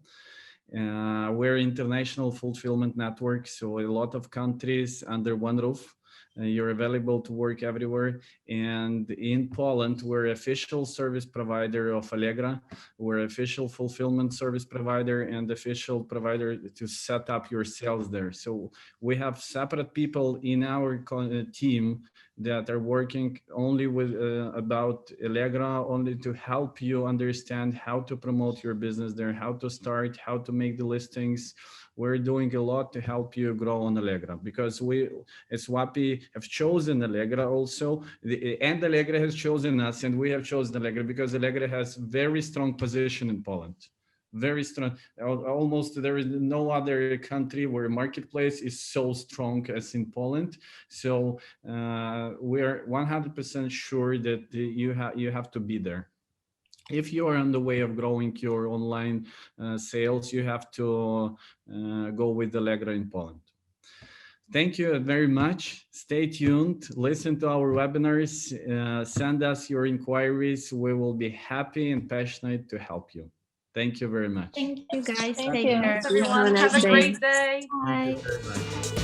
[SPEAKER 1] We're international fulfillment network, so a lot of countries under one roof. You're available to work everywhere. And in Poland, we're official service provider of Allegro. We're official fulfillment service provider and official provider to set up your sales there. So we have separate people in our team that are working only with about Allegro, only to help you understand how to promote your business there, how to start, how to make the listings. We're doing a lot to help you grow on Allegro, because we as WAPI have chosen Allegro also, and Allegro has chosen us, and we have chosen Allegro because Allegro has very strong position in Poland. Very strong. Almost there is no other country where marketplace is so strong as in Poland. So we are 100% sure that you have to be there. If you are on the way of growing your online sales, you have to go with Allegro in Poland. Thank you very much. Stay tuned. Listen to our webinars. Send us your inquiries. We will be happy and passionate to help you. Thank you very much.
[SPEAKER 4] Thank you, guys.
[SPEAKER 10] Thank
[SPEAKER 4] Take
[SPEAKER 10] you.
[SPEAKER 4] care.
[SPEAKER 2] Thanks, everyone. Have a great day.
[SPEAKER 4] Bye.
[SPEAKER 1] Thank you very much.